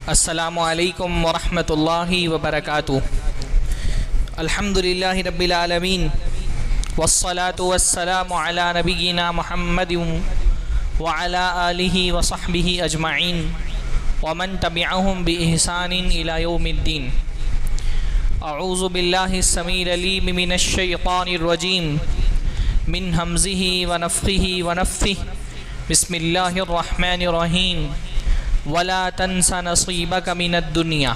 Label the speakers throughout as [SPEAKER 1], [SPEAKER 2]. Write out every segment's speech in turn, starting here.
[SPEAKER 1] السلام علیکم ورحمۃ اللہ وبرکاتہ۔ الحمدللہ رب العالمین والصلاة والسلام علی نبینا محمد وعلی آلہ وصحبہ اجمعین ومن تبعہم بإحسان الی یوم الدین۔ اعوذ باللہ السمیع العلیم من الشیطان الرجیم من ہمزہ ونفخہ ونفثہ۔ بسم اللہ الرحمن الرحیم۔ وَلَا تَنْسَ نَصِيبَكَ مِنَ الدُّنْيَا۔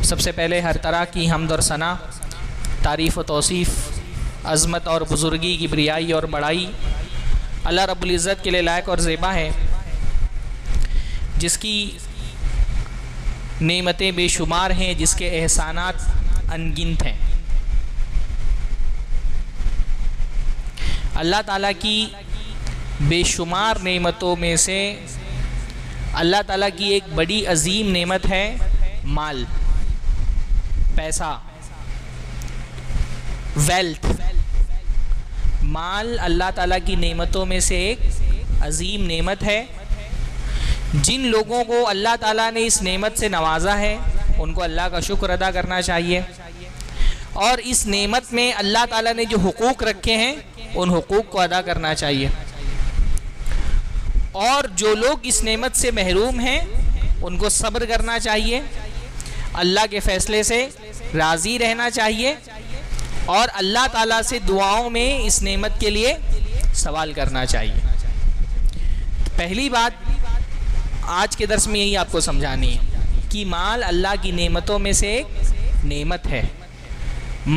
[SPEAKER 1] سب سے پہلے ہر طرح کی حمد اور ثنا، تعریف و توصیف، عظمت اور بزرگی کی بریائی اور بڑائی اللہ رب العزت کے لیے لائق اور زیبا ہے، جس کی نعمتیں بے شمار ہیں، جس کے احسانات انگنت ہیں۔ اللہ تعالیٰ کی بے شمار نعمتوں میں سے اللہ تعالیٰ کی ایک بڑی عظیم نعمت ہے مال، پیسہ، ویلتھ۔ مال اللہ تعالیٰ کی نعمتوں میں سے ایک عظیم نعمت ہے۔ جن لوگوں کو اللہ تعالیٰ نے اس نعمت سے نوازا ہے ان کو اللہ کا شکر ادا کرنا چاہیے، اور اس نعمت میں اللہ تعالیٰ نے جو حقوق رکھے ہیں ان حقوق کو ادا کرنا چاہیے، اور جو لوگ اس نعمت سے محروم ہیں ان کو صبر کرنا چاہیے، اللہ کے فیصلے سے راضی رہنا چاہیے، اور اللہ تعالیٰ سے دعاؤں میں اس نعمت کے لیے سوال کرنا چاہیے۔ پہلی بات آج کے درس میں یہی آپ کو سمجھانی ہے کہ مال اللہ کی نعمتوں میں سے ایک نعمت ہے۔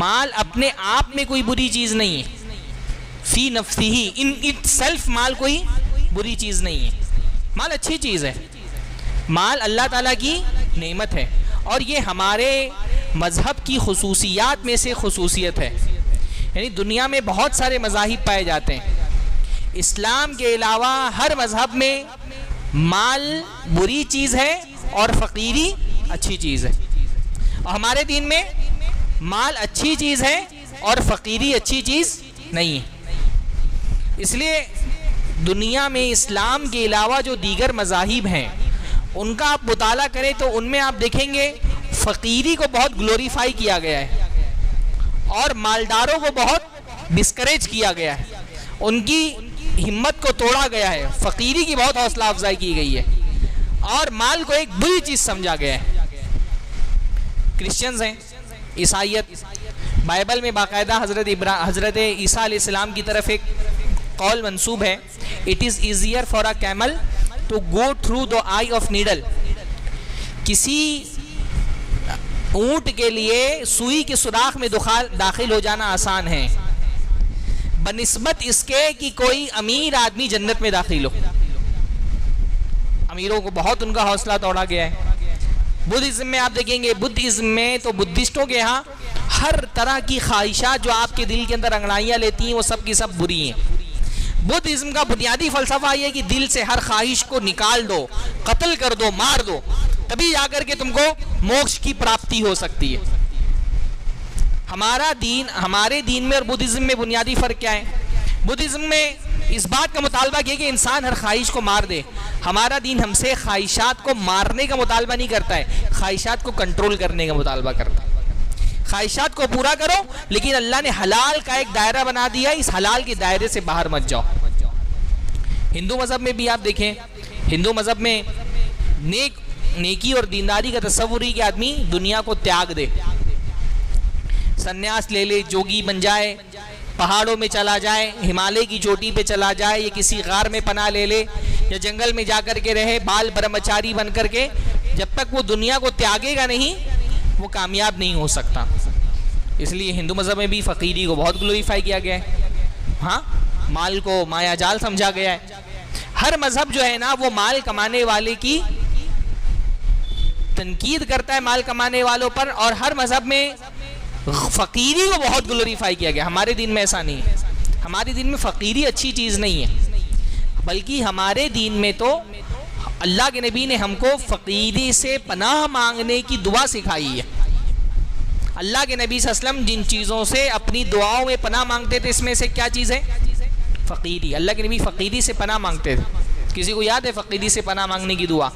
[SPEAKER 1] مال اپنے آپ میں کوئی بری چیز نہیں ہے، فی نفسہ، ان اٹ سیلف مال کوئی بری چیز نہیں ہے، مال اچھی چیز ہے۔ مال اللہ تعالیٰ کی نعمت ہے، اور یہ ہمارے مذہب کی خصوصیات میں سے خصوصیت ہے۔ یعنی دنیا میں بہت سارے مذاہب پائے جاتے ہیں، اسلام کے علاوہ ہر مذہب میں مال بری چیز ہے اور فقیری اچھی چیز ہے، اور ہمارے دین میں مال اچھی چیز ہے اور فقیری اچھی چیز نہیں ہے۔ اس لیے دنیا میں اسلام کے علاوہ جو دیگر مذاہب ہیں ان کا آپ مطالعہ کریں تو ان میں آپ دیکھیں گے فقیری کو بہت گلوریفائی کیا گیا ہے، اور مالداروں کو بہت ڈسکریج کیا گیا ہے، ان کی ہمت کو توڑا گیا ہے، فقیری کی بہت حوصلہ افزائی کی گئی ہے، اور مال کو ایک بری چیز سمجھا گیا ہے۔ کرسچنز ہیں، عیسائیت، بائبل میں باقاعدہ حضرت عیسیٰ علیہ السلام کی طرف ایک قول منسوب ہے، it is easier for a camel to go through the eye of needle۔ کسی اونٹ کے لیے سوئی کے سوراخ میں داخل ہو جانا آسان ہے بنسبت اس کے کہ کوئی امیر آدمی جنت میں داخل ہو۔ امیروں کو بہت ان کا حوصلہ توڑا گیا ہے۔ بدھزم میں آپ دیکھیں گے، بدھزم میں تو بدھسٹوں کے ہاں ہر طرح کی خواہشات جو آپ کے دل کے اندر انگڑائیاں لیتی ہیں وہ سب کی سب بری ہیں۔ بدھزم کا بنیادی فلسفہ یہ ہے کہ دل سے ہر خواہش کو نکال دو، قتل کر دو، مار دو، تبھی جا کر کے تم کو موکش کی پراپتی ہو سکتی ہے۔ ہمارے دین میں اور بدھزم میں بنیادی فرق کیا ہے؟ بدھزم میں اس بات کا مطالبہ کیا کہ انسان ہر خواہش کو مار دے۔ ہمارا دین ہم سے خواہشات کو مارنے کا مطالبہ نہیں کرتا ہے، خواہشات کو کنٹرول کرنے کا مطالبہ کرتا ہے۔ خواہشات کو پورا کرو، لیکن اللہ نے حلال کا ایک دائرہ بنا دیا، اس حلال کے دائرے سے باہر مت جاؤ۔ ہندو مذہب میں بھی آپ دیکھیں، ہندو مذہب میں نیکی اور دینداری کا تصور ہی کہ آدمی دنیا کو تیاگ دے، سنیاس لے لے، جوگی بن جائے، پہاڑوں میں چلا جائے، ہمالیہ کی چوٹی پہ چلا جائے، یا کسی غار میں پناہ لے لے، یا جنگل میں جا کر کے رہے بال برہمچاری بن کر کے۔ جب تک وہ دنیا کو تیاگے گا نہیں وہ کامیاب نہیں ہو سکتا۔ اس لیے ہندو مذہب میں بھی فقیری کو بہت گلوریفائی کیا گیا ہے، ہاں، مال کو مایا جال سمجھا گیا ہے۔ ہر مذہب جو ہے نا وہ مال کمانے والے کی تنقید کرتا ہے، مال کمانے والوں پر، اور ہر مذہب میں فقیری کو بہت گلوریفائی کیا گیا۔ ہمارے دین میں ایسا نہیں ہے، ہمارے دین میں فقیری اچھی چیز نہیں ہے، بلکہ ہمارے دین میں تو اللہ کے نبی نے ہم کو فقیری سے پناہ مانگنے کی دعا سکھائی ہے۔ اللہ کے نبی صلی اللہ علیہ وسلم جن چیزوں سے اپنی دعاؤں میں پناہ مانگتے تھے اس میں سے کیا چیز ہے؟ فقیری۔ اللہ کے نبی فقیری سے پناہ مانگتے تھے۔ کسی کو یاد ہے فقیری سے پناہ مانگنے کی دعا؟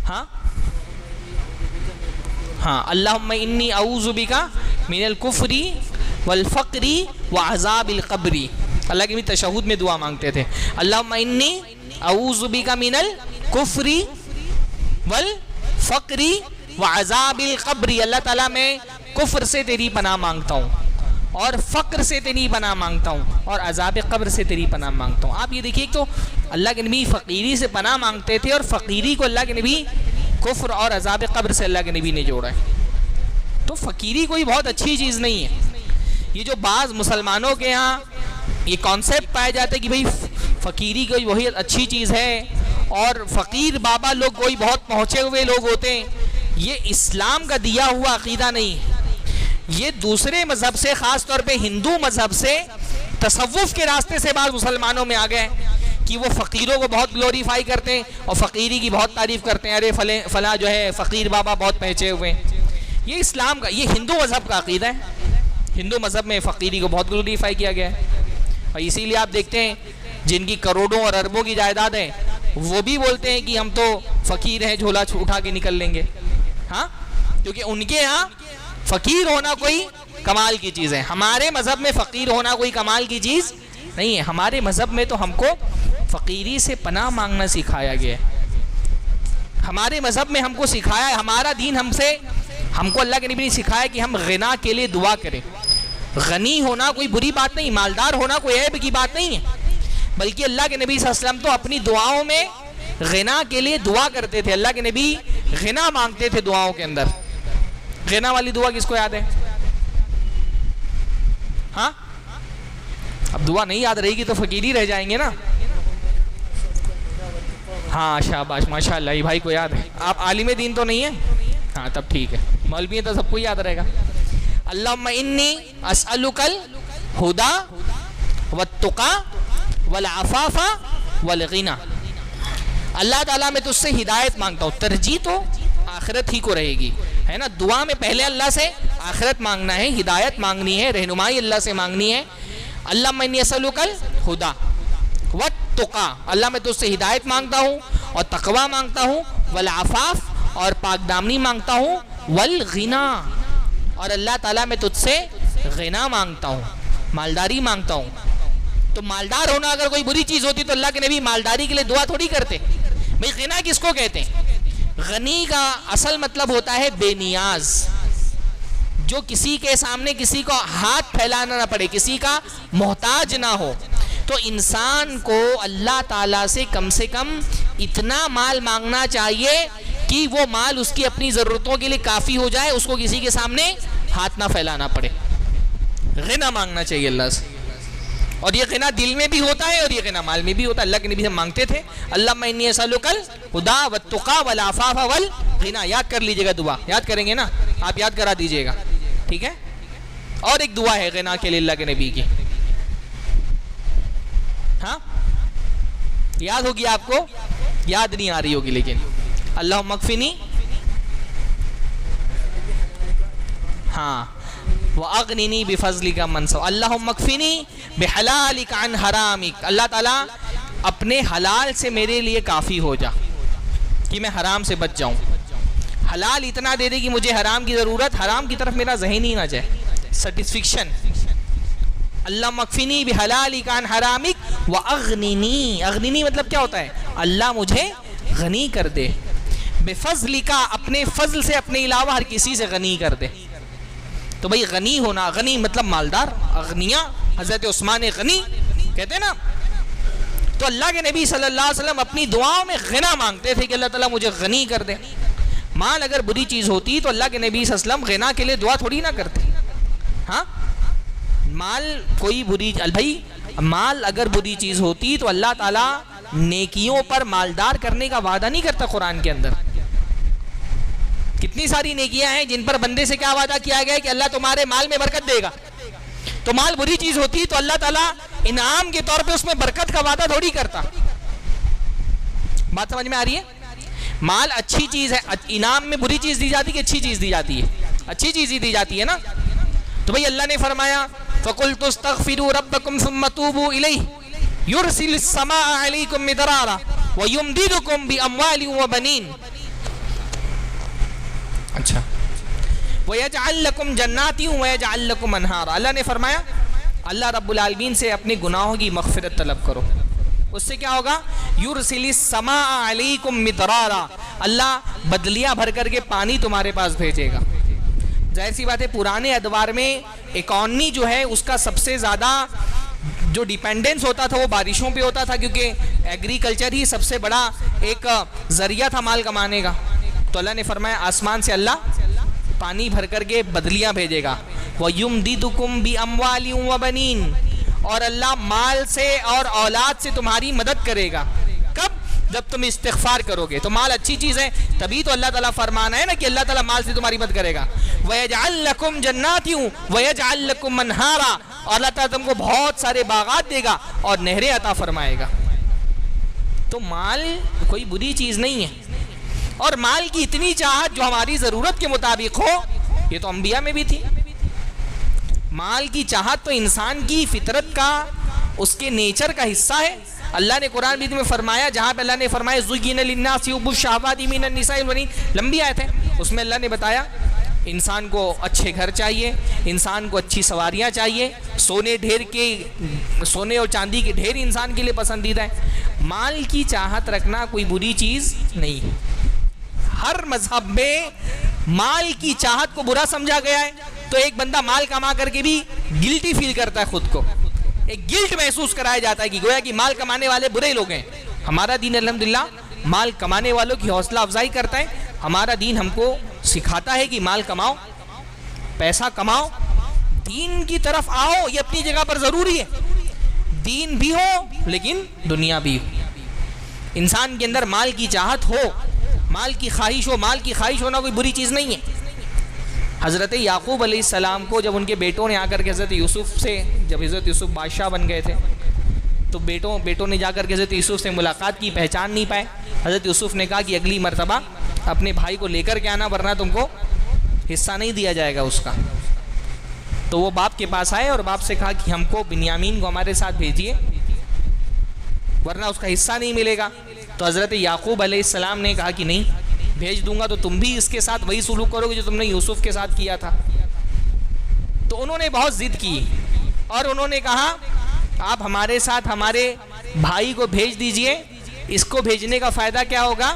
[SPEAKER 1] ہاں ہاں، اللہم انی اعوذ بکا من الکفر والفقر وعذاب القبر. اللہ کے بھی تشہد میں دعا مانگتے تھے، اللہم انی اعوذ بکا من الکفر والفقر وعذاب القبر. اللہ تعالیٰ میں کفر سے تیری پناہ مانگتا ہوں، اور فقر سے تیری پناہ مانگتا ہوں، اور عذاب قبر سے تیری پناہ مانگتا ہوں. آپ یہ دیکھیے تو اللہ کے نبی فقیری سے پناہ مانگتے تھے، اور فقیری کو اللہ کے نبی کفر اور عذاب قبر سے اللہ کے نبی نے جوڑا ہے. تو فقیری کوئی بہت اچھی چیز نہیں ہے. یہ جو بعض مسلمانوں کے ہاں یہ کانسیپٹ پایا جاتا ہے کہ بھئی فقیری کوئی وہی اچھی چیز ہے، اور فقیر بابا لوگ کوئی بہت پہنچے ہوئے لوگ ہوتے ہیں، یہ اسلام کا دیا ہوا عقیدہ نہیں ہے. یہ دوسرے مذہب سے، خاص طور پہ ہندو مذہب سے، تصوف کے راستے سے بعض مسلمانوں میں آ گئے کہ وہ فقیروں کو بہت گلوریفائی کرتے ہیں اور فقیری کی بہت تعریف کرتے ہیں، ارے فلاں جو ہے فقیر بابا بہت پہنچے ہوئے ہیں. یہ اسلام کا، یہ ہندو مذہب کا عقیدہ ہے. ہندو مذہب میں فقیری کو بہت گلوریفائی کیا گیا ہے، اور اسی لیے آپ دیکھتے ہیں جن کی کروڑوں اور اربوں کی جائیداد ہے وہ بھی بولتے ہیں کہ ہم تو فقیر ہیں، جھولا اٹھا کے نکل لیں گے. ہاں، کیونکہ ان کے ہاں فقیر ہونا کوئی کمال کی چیز ہے. ہمارے مذہب میں فقیر ہونا کوئی کمال کی چیز نہیں ہے. ہمارے مذہب میں تو ہم کو فقیری سے پناہ مانگنا سکھایا گیا ہے. ہمارے مذہب میں ہم کو سکھایا ہے، ہمارا دین ہم کو اللہ کے نبی نے سکھایا کہ ہم غنا کے لیے دعا کریں. غنی ہونا کوئی بری بات نہیں، مالدار ہونا کوئی عیب کی بات نہیں ہے، بلکہ اللہ کے نبی صلی اللہ علیہ وسلم تو اپنی دعاؤں میں غنا کے لیے دعا کرتے تھے. اللہ کے نبی غنا مانگتے تھے دعاؤں کے اندر. غنا والی دعا کس کو یاد ہے؟ ہاں، اب دعا نہیں یاد رہے گی تو فقیری رہ جائیں گے نا. ہاں شاباش، ماشاء اللہ، یہ بھائی کو یاد ہے. آپ عالم دین تو نہیں ہیں؟ ہاں تب ٹھیک ہے، مولوی ہیں تو سب کو یاد رہے گا. اللہم انی اسألک الہدی والتقی والعفاف والغنی. اللہ تعالیٰ میں تجھ سے ہدایت مانگتا ہوں. ترجیح تو آخرت ہی کو رہے گی، ہے نا. دعا میں پہلے اللہ سے آخرت مانگنا ہے، ہدایت مانگنی ہے، رہنمائی اللہ سے مانگنی ہے. اللہم انی اسألک الہدی والتقی، اللہ میں تجھ سے ہدایت مانگتا ہوں اور تقوی مانگتا ہوں، والعفاف اور پاک دامنی مانگتا ہوں، والغنا اور اللہ تعالیٰ میں تجھ سے غنا مانگتا ہوں، مالداری مانگتا ہوں. تو مالدار ہونا اگر کوئی بری چیز ہوتی تو اللہ کے نبی مالداری کے لیے دعا تھوڑی کرتے. بھئی غنا کس کو کہتے ہیں؟ غنی کا اصل مطلب ہوتا ہے بے نیاز، جو کسی کے سامنے کسی کو ہاتھ پھیلانا نہ پڑے، کسی کا محتاج نہ ہو. تو انسان کو اللہ تعالیٰ سے کم اتنا مال مانگنا چاہیے کہ وہ مال اس کی اپنی ضرورتوں کے لیے کافی ہو جائے، اس کو کسی کے سامنے ہاتھ نہ پھیلانا پڑے. غنا مانگنا چاہیے اللہ سے، اور یہ غنا دل میں بھی ہوتا ہے اور یہ غنا مال میں بھی ہوتا ہے. اللہ کے نبی سے مانگتے تھے اللہم انی اسألک الہدی والتقی والعفاف والغنی. یاد کر لیجئے گا، دعا یاد کریں گے نا، آپ یاد کرا دیجئے گا، ٹھیک ہے. اور ایک دعا ہے غنا کے لیے اللہ کے نبی کی، ہاں یاد ہوگی آپ کو، یاد نہیں آ رہی ہوگی لیکن اللہم اکفنی، ہاں، وَأَغْنِنِي بِفَضْلِكَ مَنْ سَوَى. اللہم اکفنی بِحَلَالِكَ عَنْ حَرَامِكَ. اللہ تعالیٰ اپنے حلال سے میرے لیے کافی ہو جا کہ میں حرام سے بچ جاؤں. حلال اتنا دے دے کہ مجھے حرام کی ضرورت، حرام کی طرف میرا ذہن ہی نہ جائے، سیٹسفیکشن. اللہم اکفنی بِحَلَالِكَ عَنْ حَرَامِكَ وَأَغْنِنِي. اغننی مطلب کیا ہوتا ہے؟ اللہ مجھے غنی کر دے. بِفَضْلِكَ، اپنے فضل سے اپنے علاوہ ہر کسی سے غنی کر دے. تو بھئی غنی ہونا، غنی مطلب مالدار، اغنیا، حضرت عثمان غنی کہتے ہیں نا. تو اللہ کے نبی صلی اللہ علیہ وسلم اپنی دعاؤں میں غنا مانگتے تھے کہ اللہ تعالیٰ مجھے غنی کر دے. مال اگر بری چیز ہوتی تو اللہ کے نبی صلی اللہ علیہ وسلم غنا کے لیے دعا تھوڑی نہ کرتے. ہاں، مال کوئی بری، بھائی مال اگر بری چیز ہوتی تو اللہ تعالیٰ نیکیوں پر مالدار کرنے کا وعدہ نہیں کرتا. قرآن کے اندر کتنی ساری نیکیاں ہیں جن پر بندے سے کیا وعدہ کیا گیا ہے کہ اللہ تمہارے مال میں برکت دے گا. تو مال بری چیز ہوتی تو اللہ تعالیٰ انعام کے طور پہ اس میں برکت کا وعدہ تھوڑی کرتا. بات سمجھ میں آ رہی ہے؟ مال اچھی چیز ہے، انعام میں بری چیز دی جاتی کہ اچھی چیز دی جاتی ہے؟ اچھی چیز ہی دی جاتی ہے نا. تو بھئی اللہ نے فرمایا فَقُلْتُ اسْتَغْفِرُوا رَبَّكُمْ ثُمَّ تُوبُوا إِلَيْهِ يُرْسِلِ السَّمَاءَ عَلَيْكُمْ مِدْرَارًا وَيُمْدِدُكُمْ بِأَمْوَالٍ وَبَنِينَ. اچھا وَيَجْعَلْ لَكُمْ جَنَّاتٍ وَيَجْعَلْ لَكُمْ أَنْهَارًا، اللہ نے فرمایا اللہ رب العالمین سے اپنے گناہوں کی مغفرت طلب کرو، اس سے کیا ہوگا؟ یُرْسِلِ السَّمَاءَ عَلَيْكُمْ مِدْرَارًا، اللہ بدلیاں بھر کر کے پانی تمہارے پاس بھیجے گا۔ ظاہر سی بات ہے پرانے ادوار میں اکانومی جو ہے اس کا سب سے زیادہ جو ڈیپینڈنس ہوتا تھا وہ بارشوں پہ ہوتا تھا، کیونکہ ایگریکلچر ہی سب سے بڑا ایک ذریعہ تھا مال کمانے کا۔ تو اللہ نے فرمایا آسمان سے اللہ پانی بھر کر کے بدلیاں بھیجے گا۔ وَيُمْدِدُكُمْ بِأَمْوَالٍ وَبَنِينَ، اور اللہ مال سے اور اولاد سے تمہاری مدد کرے گا۔ کب؟ جب تم استغفار کرو گے۔ تو مال اچھی چیز ہے، تبھی تو اللہ تعالیٰ فرمانا ہے نا کہ اللہ تعالیٰ مال سے تمہاری مدد کرے گا۔ وَيَجْعَلْ لَكُمْ جَنَّاتٍ وَيَجْعَلْ لَكُمْ أَنْهَارًا، اور اللہ تعالیٰ تم کو بہت سارے باغات دے گا اور نہریں عطا فرمائے گا۔ تو مال کوئی بری چیز نہیں ہے، اور مال کی اتنی چاہت جو ہماری ضرورت کے مطابق ہو، یہ تو انبیاء میں بھی تھی۔ مال کی چاہت تو انسان کی فطرت کا، اس کے نیچر کا حصہ ہے۔ اللہ نے قرآن میں فرمایا، جہاں پہ اللہ نے فرمایا زُيِّنَ لِلنَّاسِ حُبُّ الشَّهَوَاتِ مِنَ النِّسَاءِ وَالْبَنِينَ، لمبی آیت ہے، اس میں اللہ نے بتایا انسان کو اچھے گھر چاہیے، انسان کو اچھی سواریاں چاہیے، سونے اور چاندی کے ڈھیر انسان کے لیے پسندیدہ ہے۔ مال کی چاہت رکھنا کوئی بری چیز نہیں ہے۔ ہر مذہب میں مال کی چاہت کو برا سمجھا گیا ہے۔ تو ایک بندہ مال کما کر کے بھی گلٹی فیل کرتا ہے، خود کو ایک گلٹ محسوس کرایا جاتا ہے کہ گویا کہ مال کمانے والے برے لوگ ہیں۔ ہمارا دین الحمدللہ مال کمانے والوں کی حوصلہ افزائی کرتا ہے۔ ہمارا دین ہم کو سکھاتا ہے کہ مال کماؤ، پیسہ کماؤ، دین کی طرف آؤ، یہ اپنی جگہ پر ضروری ہے۔ دین بھی ہو لیکن دنیا بھی ہو، انسان کے اندر مال کی چاہت ہو، مال کی خواہش ہو۔ مال کی خواہش ہونا کوئی بری چیز نہیں ہے۔ حضرت یعقوب علیہ السلام کو جب ان کے بیٹوں نے آ کر کے حضرت یوسف سے، جب حضرت یوسف بادشاہ بن گئے تھے، تو بیٹوں نے جا کر کے حضرت یوسف سے ملاقات کی، پہچان نہیں پائے۔ حضرت یوسف نے کہا کہ اگلی مرتبہ اپنے بھائی کو لے کر کے آنا، ورنہ تم کو حصہ نہیں دیا جائے گا اس کا۔ تو وہ باپ کے پاس آئے اور باپ سے کہا کہ ہم کو بنیامین کو ہمارے ساتھ بھیجیے، ورنہ اس کا حصہ نہیں ملے گا۔ تو حضرت یعقوب علیہ السلام نے کہا کہ نہیں، بھیج دوں گا تو تم بھی اس کے ساتھ وہی سلوک کرو گے جو تم نے یوسف کے ساتھ کیا تھا۔ تو انہوں نے بہت ضد کی اور انہوں نے کہا آپ ہمارے ساتھ ہمارے بھائی کو بھیج دیجئے، اس کو بھیجنے کا فائدہ کیا ہوگا؟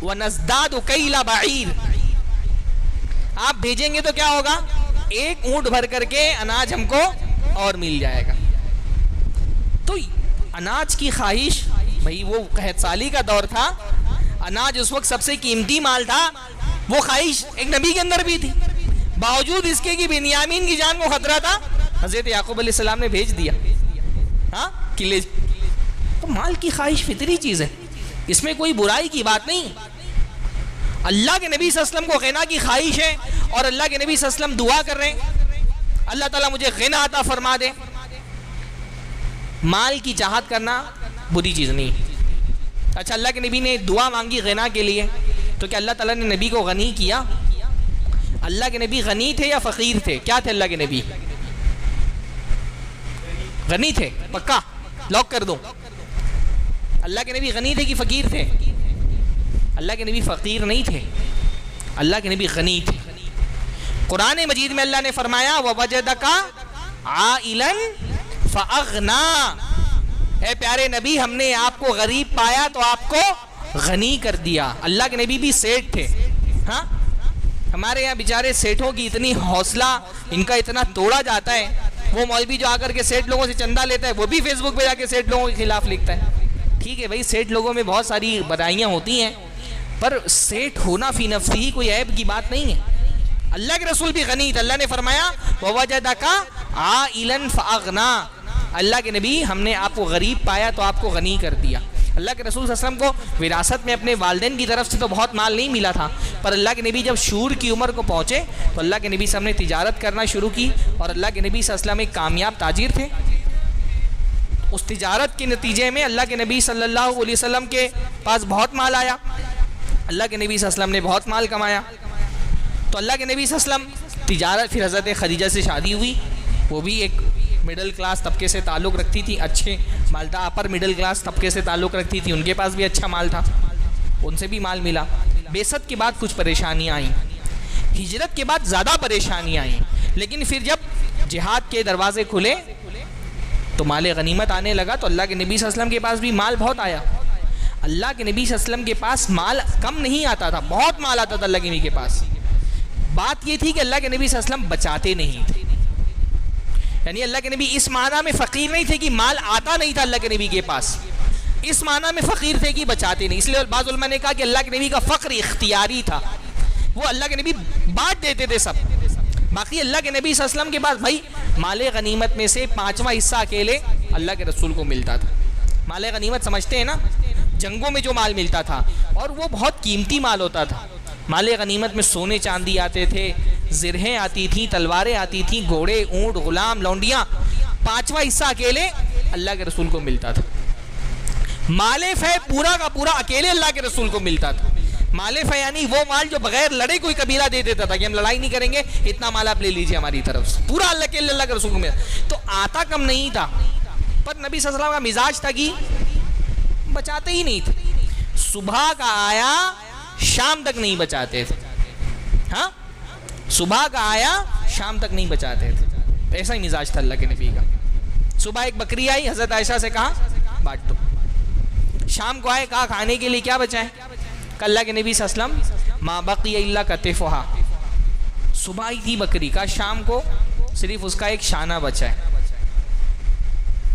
[SPEAKER 1] وَنَزْدَادُ كَيْلَ بَعِيرٍ، آپ بھیجیں گے تو کیا ہوگا؟ ایک اونٹ بھر کر کے اناج ہم کو اور مل جائے گا۔ تو اناج کی خواہش، بھئی وہ قحط سالی کا دور تھا، اناج اس وقت سب سے قیمتی مال تھا، وہ خواہش ایک نبی کے اندر بھی تھی۔ باوجود اس کے کہ بنیامین کی جان کو خطرہ تھا، حضرت یعقوب علیہ السلام نے بھیج دیا۔ ہاں قلعے۔ تو مال کی خواہش فطری چیز ہے، اس میں کوئی برائی کی بات نہیں۔ اللہ کے نبی صلی اللہ علیہ وسلم کو غنا کی خواہش ہے، اور اللہ کے نبی صلی اللہ علیہ وسلم دعا کر رہے ہیں اللہ تعالیٰ مجھے غنا عطا فرما دے۔ مال کی چاہت کرنا بری چیز نہیں۔ اچھا، اللہ کے نبی نے دعا مانگی غنا کے لیے، تو کیا اللہ تعالیٰ نے نبی کو غنی کیا؟ اللہ کے نبی غنی تھے یا فقیر تھے؟ کیا تھے اللہ کے نبی؟ غنی تھے، پکا لاک کر دو۔ اللہ کے نبی غنی تھے کہ فقیر تھے؟ اللہ کے نبی فقیر نہیں تھے، اللہ کے نبی غنی تھے۔ قرآن مجید میں اللہ نے فرمایا وَوَجَدَكَ عَائِلًا فَأَغْنَا، اے پیارے نبی ہم نے آپ کو غریب پایا تو آپ کو غنی کر دیا۔ اللہ کے نبی بھی سیٹھ تھے۔ ہاں ہمارے یہاں بیچارے سیٹھوں کی اتنی حوصلہ، ان کا اتنا توڑا جاتا ہے، وہ مولوی جو آ کر کے سیٹھ لوگوں سے چندہ لیتا ہے وہ بھی فیس بک پہ جا کے سیٹھ لوگوں کے خلاف لکھتا ہے۔ ٹھیک ہے بھائی، سیٹھ لوگوں میں بہت ساری برائیاں ہوتی ہیں، پر سیٹھ ہونا فی نفسی ہی کوئی عیب کی بات نہیں ہے۔ اللہ کے رسول بھی غنی تھے، اللہ نے فرمایا وَوَجَدَكَ عَائِلًا فَأَغْنَا، اللہ کے نبی ہم نے آپ کو غریب پایا تو آپ کو غنی کر دیا۔ اللہ کے رسول صلی اللہ علیہ وسلم کو وراثت میں اپنے والدین کی طرف سے تو بہت مال نہیں ملا تھا، پر اللہ کے نبی جب شعور کی عمر کو پہنچے تو اللہ کے نبی صلی اللہ علیہ وسلم نے تجارت کرنا شروع کی، اور اللہ کے نبی صلی اللہ علیہ وسلم ایک کامیاب تاجر تھے۔ اس تجارت کے نتیجے میں اللہ کے نبی صلی اللہ علیہ وسلم کے پاس بہت مال آیا، اللہ کے نبی صلی اللہ علیہ وسلم نے بہت مال کمایا۔ تو اللہ کے نبی صلی اللہ علیہ وسلم تجارت، پھر حضرت خدیجہ سے شادی ہوئی، وہ بھی ایک مڈل کلاس طبقے سے تعلق رکھتی تھی، اچھے مالدار اپر مڈل کلاس طبقے سے تعلق رکھتی تھی، ان کے پاس بھی اچھا مال تھا، ان سے بھی مال ملا۔ بعثت کے بعد کچھ پریشانیاں آئیں، ہجرت کے بعد زیادہ پریشانیاں آئیں، لیکن پھر جب جہاد کے دروازے کھلے تو مال غنیمت آنے لگا، تو اللہ کے نبی صلی اللہ علیہ وسلم کے پاس بھی مال بہت آیا۔ اللہ کے نبی صلی اللہ علیہ وسلم کے پاس مال کم نہیں آتا تھا، بہت مال آتا تھا اللہ کے نبی کے پاس۔ بات یہ تھی کہ اللہ کے نبی صلی اللہ علیہ وسلم بچاتے نہیں تھے، یعنی اللہ کے نبی اس معنی میں فقیر نہیں تھے کہ مال آتا نہیں تھا اللہ کے نبی کے پاس، اس معنی میں فقیر تھے کہ بچاتے نہیں۔ اس لیے بعض علماء نے کہا کہ اللہ کے نبی کا فقر اختیاری تھا، وہ اللہ کے نبی بانٹ دیتے تھے سب۔ باقی اللہ کے نبی صلی اللہ علیہ وسلم کے پاس بھائی مال غنیمت میں سے 5واں حصہ اکیلے اللہ کے رسول کو ملتا تھا۔ مال غنیمت سمجھتے ہیں نا، جنگوں میں جو مال ملتا تھا، اور وہ بہت قیمتی مال ہوتا تھا۔ مال غنیمت میں سونے چاندی آتے تھے، زرہیں آتی تھیں، تلواریں آتی تھیں، گھوڑے، اونٹ، غلام، لونڈیاں، 5واں حصہ اکیلے اللہ کے رسول کو ملتا تھا۔ مال فے پورا کا پورا اکیلے اللہ کے رسول کو ملتا تھا۔ مال فے یعنی وہ مال جو بغیر لڑے کوئی قبیلہ دے دیتا تھا کہ ہم لڑائی نہیں کریں گے، اتنا مال آپ لے لیجئے ہماری طرف سے، پورا اللہ کے رسول کو ملتا۔ تو آتا کم نہیں تھا، پر نبی صلی اللہ علیہ وسلم کا مزاج تھا کہ بچاتے ہی نہیں تھے۔ صبح کا آیا شام تک نہیں بچاتے تھے، ہاں صبح کا آیا شام تک نہیں بچاتے تھے، ایسا ہی مزاج تھا اللہ کے نبی کا۔ صبح ایک بکری آئی، حضرت عائشہ سے کہا بانٹ دو۔ شام کو آئے، کہا کھانے کے لیے کیا بچائیں؟ کہ اللہ کے نبی صلی اللہ علیہ وسلم ما بقی الا کتفھا، صبح آئی تھی بکری، کہا شام کو صرف اس کا ایک شانہ بچا ہے۔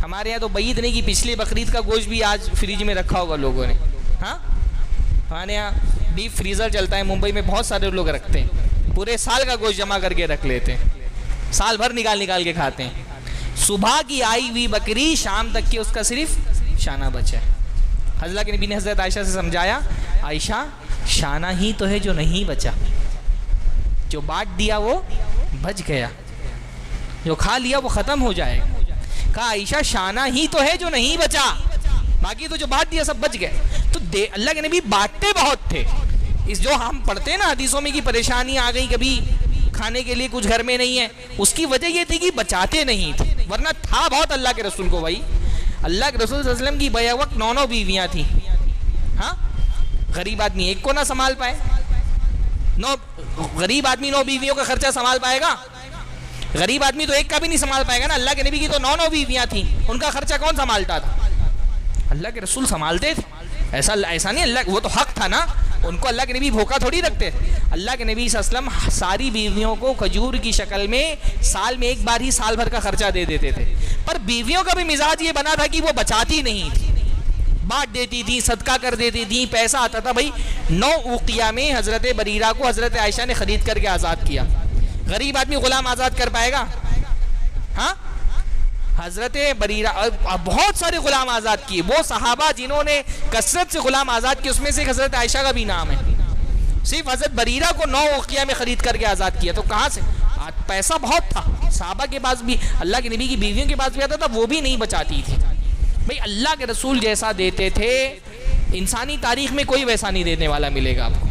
[SPEAKER 1] ہمارے یہاں تو بعید نہیں کہ پچھلے بقرعید کا گوشت بھی آج فریج میں رکھا ہوگا لوگوں نے، ہاں ہمارے یہاں ڈیپ فریزر چلتا ہے، ممبئی میں بہت سارے لوگ رکھتے ہیں، پورے سال کا گوشت جمع کر کے رکھ لیتے ہیں، سال بھر نکال کے کھاتے ہیں۔ صبح کی آئی ہوئی بکری شام تک کے اس کا صرف شانہ بچا ہے۔ حضرت کے نبی نے حضرت عائشہ سے سمجھایا، عائشہ شانہ ہی تو ہے جو نہیں بچا، جو بانٹ دیا وہ بچ گیا، جو کھا لیا وہ ختم ہو جائے گا۔ کہا عائشہ شانہ ہی تو ہے جو نہیں بچا، باقی تو جو بانٹ دیا سب بچ گئے۔ تو اللہ کے نبی بانٹتے بہت تھے۔ اس جو ہم پڑھتے ہیں نا حدیثوں میں کہ پریشانی آ گئی، کبھی کھانے کے لیے کچھ گھر میں نہیں ہے، اس کی وجہ یہ تھی کہ بچاتے نہیں تھے، ورنہ تھا بہت اللہ کے رسول کو۔ بھائی اللہ کے رسول صلی اللہ علیہ وسلم کی بیک وقت 9 بیویاں تھیں، ہاں غریب آدمی ایک کو نہ سنبھال پائے، غریب آدمی 9 بیویوں کا خرچہ سنبھال پائے گا؟ غریب آدمی تو ایک کا بھی نہیں سنبھال پائے گا نا۔ اللہ کے نبی کی تو 9 بیویاں تھیں، ان کا خرچہ کون سنبھالتا تھا؟ اللہ کے رسول سنبھالتے تھے۔ ایسا نہیں، اللہ وہ تو حق تھا نا، ان کو اللہ کے نبی بھوکا تھوڑی رکھتے۔ اللہ کے نبی صلی اللہ علیہ وسلم ساری بیویوں کو کھجور کی شکل میں سال میں ایک بار ہی سال بھر کا خرچہ دے دیتے تھے، پر بیویوں کا بھی مزاج یہ بنا تھا کہ وہ بچاتی نہیں تھی، بانٹ دیتی تھی، صدقہ کر دیتی تھی، پیسہ آتا تھا۔ بھائی 9 اوقیہ میں حضرت بریرہ کو حضرت عائشہ نے خرید کر کے آزاد کیا۔ غریب آدمی غلام آزاد کر پائے گا؟ ہاں حضرت بریرہ بہت سارے غلام آزاد کیے، وہ صحابہ جنہوں نے کثرت سے غلام آزاد کیے، اس میں سے حضرت عائشہ کا بھی نام ہے۔ صرف حضرت بریرہ کو 9 اوقیہ میں خرید کر کے آزاد کیا، تو کہاں سے؟ پیسہ بہت تھا، صحابہ کے پاس بھی، اللہ کے نبی کی بیویوں کے پاس بھی آتا تھا، وہ بھی نہیں بچاتی تھی۔ بھئی اللہ کے رسول جیسا دیتے تھے، انسانی تاریخ میں کوئی ویسا نہیں دینے والا ملے گا آپ کو۔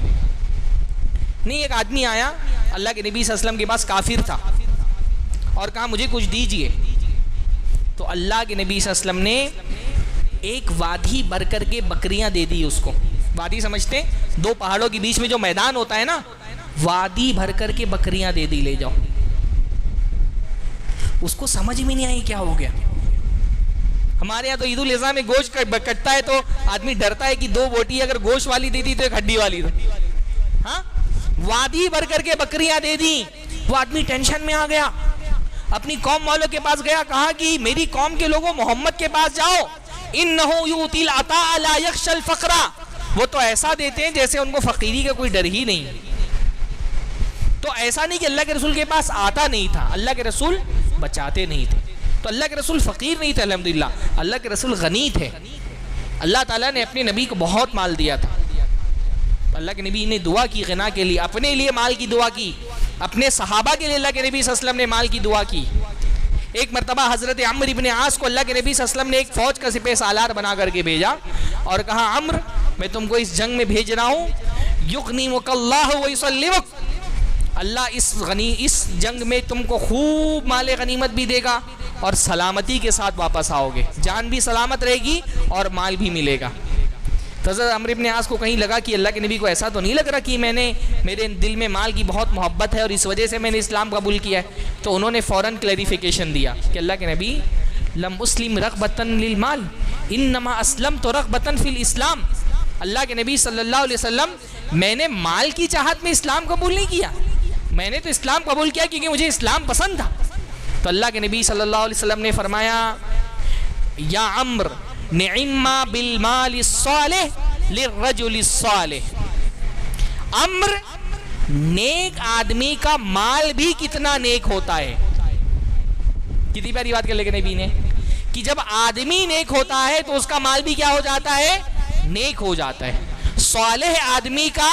[SPEAKER 1] نہیں، ایک آدمی آیا اللہ کے نبی صلی اللہ علیہ وسلم کے پاس، کافر تھا، اور کہا مجھے کچھ دیجئے۔ تو اللہ کے نبی صلی اللہ علیہ وسلم نے ایک وادی بھر کر کے بکریاں دے دی اس کو۔ وادی سمجھتے ہیں؟ 2 پہاڑوں کے بیچ میں جو میدان ہوتا ہے نا، وادی بھر کر کے بکریاں دے دی، لے جاؤ۔ اس کو سمجھ میں نہیں آئی کیا ہو گیا۔ ہمارے یہاں تو عید الاضحیٰ میں گوشت کٹتا ہے تو آدمی ڈرتا ہے کہ 2 بوٹی اگر گوشت والی دے دی تو ایک ہڈی والی دے، ہاں وادی بھر کر کے بکریاں دے دی۔ وہ آدمی ٹینشن میں آ گیا، اپنی قوم والوں کے پاس گیا، کہا کہ میری قوم کے لوگوں محمد کے پاس جاؤ، انہو یؤتی العطاء لا یخشی الفقر، وہ تو ایسا دیتے ہیں جیسے ان کو فقیری کا کوئی ڈر ہی نہیں۔ تو ایسا نہیں کہ اللہ کے رسول کے پاس آتا نہیں تھا، اللہ کے رسول بچاتے نہیں تھے۔ تو اللہ کے رسول فقیر نہیں تھے، الحمدللہ اللہ کے رسول غنی تھے۔ اللہ تعالیٰ نے اپنے نبی کو بہت مال دیا تھا۔ اللہ کے نبی نے دعا کی غنا کے لیے، اپنے لیے مال کی دعا کی، اپنے صحابہ کے لیے اللہ کے نبی صلی اللہ علیہ وسلم نے مال کی دعا کی۔ ایک مرتبہ حضرت عمرو ابن عاص کو اللہ کے نبی صلی اللہ علیہ وسلم نے ایک فوج کا سپہ سالار بنا کر کے بھیجا اور کہا عمرو میں تم کو اس جنگ میں بھیج رہا ہوں، یغنمک اللہ ویسلمک، اللہ اس جنگ میں تم کو خوب مال غنیمت بھی دے گا اور سلامتی کے ساتھ واپس آؤ گے، جان بھی سلامت رہے گی اور مال بھی ملے گا۔ تو حضرت عمرو ابن عاص کو کہیں لگا کہ اللہ کے نبی کو ایسا تو نہیں لگ رہا کہ میرے دل میں مال کی بہت محبت ہے اور اس وجہ سے میں نے اسلام قبول کیا ہے. تو انہوں نے فوراً کلیریفیکیشن دیا کہ اللہ کے نبی لم اسلم رغبتاً للمال انما اسلمت رغبتاً فی الاسلام. اللہ کے نبی صلی اللہ علیہ وسلم میں نے مال کی چاہت میں اسلام قبول نہیں کیا, میں نے تو اسلام قبول کیا کیونکہ مجھے اسلام پسند تھا. تو اللہ کے نبی صلی اللہ علیہ وسلم نے فرمایا یا عمر نعما بالمال الصالح للرجل الصالح. عمر, نیک آدمی کا مال بھی کتنا نیک ہوتا ہے. کتنی پیاری بات کر لے کے نبی نے کہ جب آدمی نیک ہوتا ہے تو اس کا مال بھی کیا ہو جاتا ہے, نیک ہو جاتا ہے. صالح آدمی کا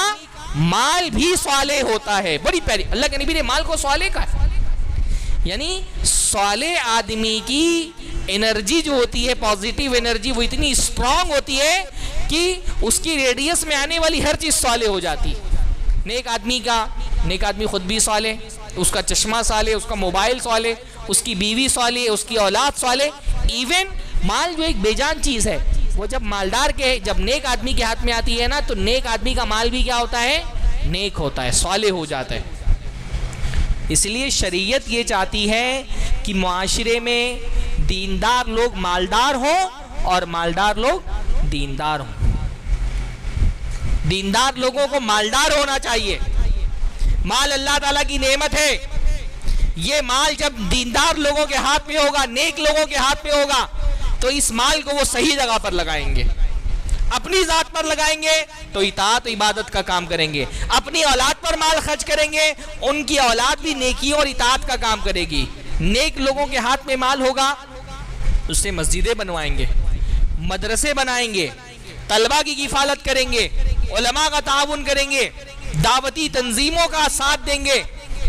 [SPEAKER 1] مال بھی صالح ہوتا ہے. بڑی پیاری, اللہ کے نبی نے مال کو صالح کہا. یعنی صالح آدمی کی انرجی جو ہوتی ہے, پازیٹیو انرجی, وہ اتنی اسٹرانگ ہوتی ہے کہ اس کی ریڈیس میں آنے والی ہر چیز صالح ہو جاتی. نیک آدمی خود بھی صالح, اس کا چشمہ صالح, اس کا موبائل صالح, اس کی بیوی صالح, اس کی اولاد صالح. ایون مال جو ایک بے جان چیز ہے, وہ جب نیک آدمی کے ہاتھ میں آتی ہے نا, تو نیک آدمی کا مال بھی کیا ہوتا ہے, نیک ہوتا ہے, صالح ہو جاتا ہے. اس لیے شریعت یہ چاہتی ہے کہ معاشرے میں دیندار لوگ مالدار ہوں اور مالدار لوگ دیندار ہوں. دیندار لوگوں کو مالدار ہونا چاہیے. مال اللہ تعالیٰ کی نعمت ہے. یہ مال جب دیندار لوگوں کے ہاتھ میں ہوگا, نیک لوگوں کے ہاتھ میں ہوگا, تو اس مال کو وہ صحیح جگہ پر لگائیں گے. اپنی ذات پر لگائیں گے تو اطاعت و عبادت کا کام کریں گے. اپنی اولاد پر مال خرچ کریں گے, ان کی اولاد بھی نیکی اور اطاعت کا کام کرے گی. نیک لوگوں کے ہاتھ میں مال ہوگا, اس سے مسجدیں بنوائیں گے, مدرسے بنائیں گے, طلبہ کی کفالت کریں گے, علماء کا تعاون کریں گے, دعوتی تنظیموں کا ساتھ دیں گے,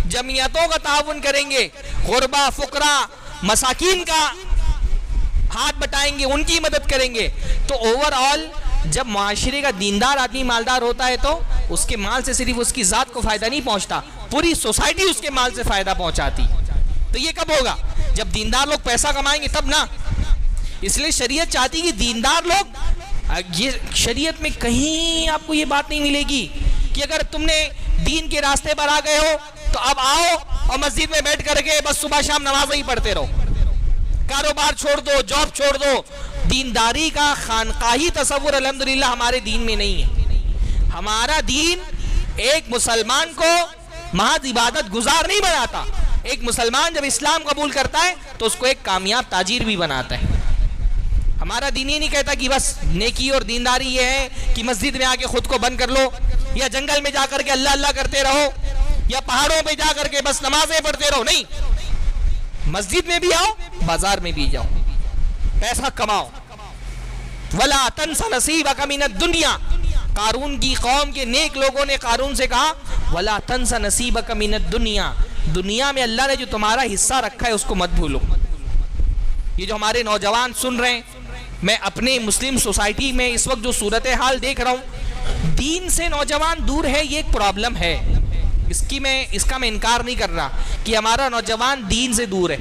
[SPEAKER 1] جمعیتوں کا تعاون کریں گے, غربا, فقراء, مساکین کا ہاتھ بٹائیں گے, ان کی مدد کریں گے. تو اوور آل جب معاشرے کا دیندار آدمی مالدار ہوتا ہے تو اس کے مال سے صرف اس کی ذات کو فائدہ نہیں پہنچتا, پوری سوسائٹی اس کے مال سے فائدہ پہنچاتی. تو یہ کب ہوگا؟ جب دیندار لوگ پیسہ کمائیں گے تب نا. اس لیے شریعت چاہتی کہ دیندار لوگ, یہ شریعت میں کہیں آپ کو یہ بات نہیں ملے گی کہ اگر تم نے دین کے راستے پر آ گئے ہو تو اب آؤ اور مسجد میں بیٹھ کر کے بس صبح شام نمازیں ہی پڑھتے رہو, کاروبار چھوڑ دو, جاب چھوڑ دو. دینداری کا خانقاہی تصور الحمدللہ ہمارے دین میں نہیں ہے. ہمارا دین ایک مسلمان کو محض عبادت گزار نہیں بناتا. ایک مسلمان جب اسلام قبول کرتا ہے تو اس کو ایک کامیاب تاجر بھی بناتا ہے. ہمارا دین یہ نہیں کہتا کہ بس نیکی اور دینداری یہ ہے کہ مسجد میں آ کے خود کو بند کر لو, یا جنگل میں جا کر کے اللہ اللہ کرتے رہو, یا پہاڑوں پہ جا کر کے بس نمازیں پڑھتے رہو. نہیں, مسجد میں بھی آؤ, بازار میں بھی جاؤ, پیسہ کماؤ. وَلَا تَنْسَ نَصِيبَكَ مِنَ الدُّنْيَا. قارون کی قوم کے نیک لوگوں نے قارون سے کہا وَلَا تَنْسَ نَصِيبَكَ مِنَ الدُّنْيَا. دنیا میں اللہ نے جو تمہارا حصہ رکھا ہے اس کو مت بھولو. یہ جو ہمارے نوجوان سن رہے ہیں, میں اپنے مسلم سوسائٹی میں اس وقت جو صورتحال دیکھ رہا ہوں, دین سے نوجوان دور ہے, یہ ایک پرابلم ہے. اس کا میں انکار نہیں کر رہا کہ ہمارا نوجوان دین سے دور ہے,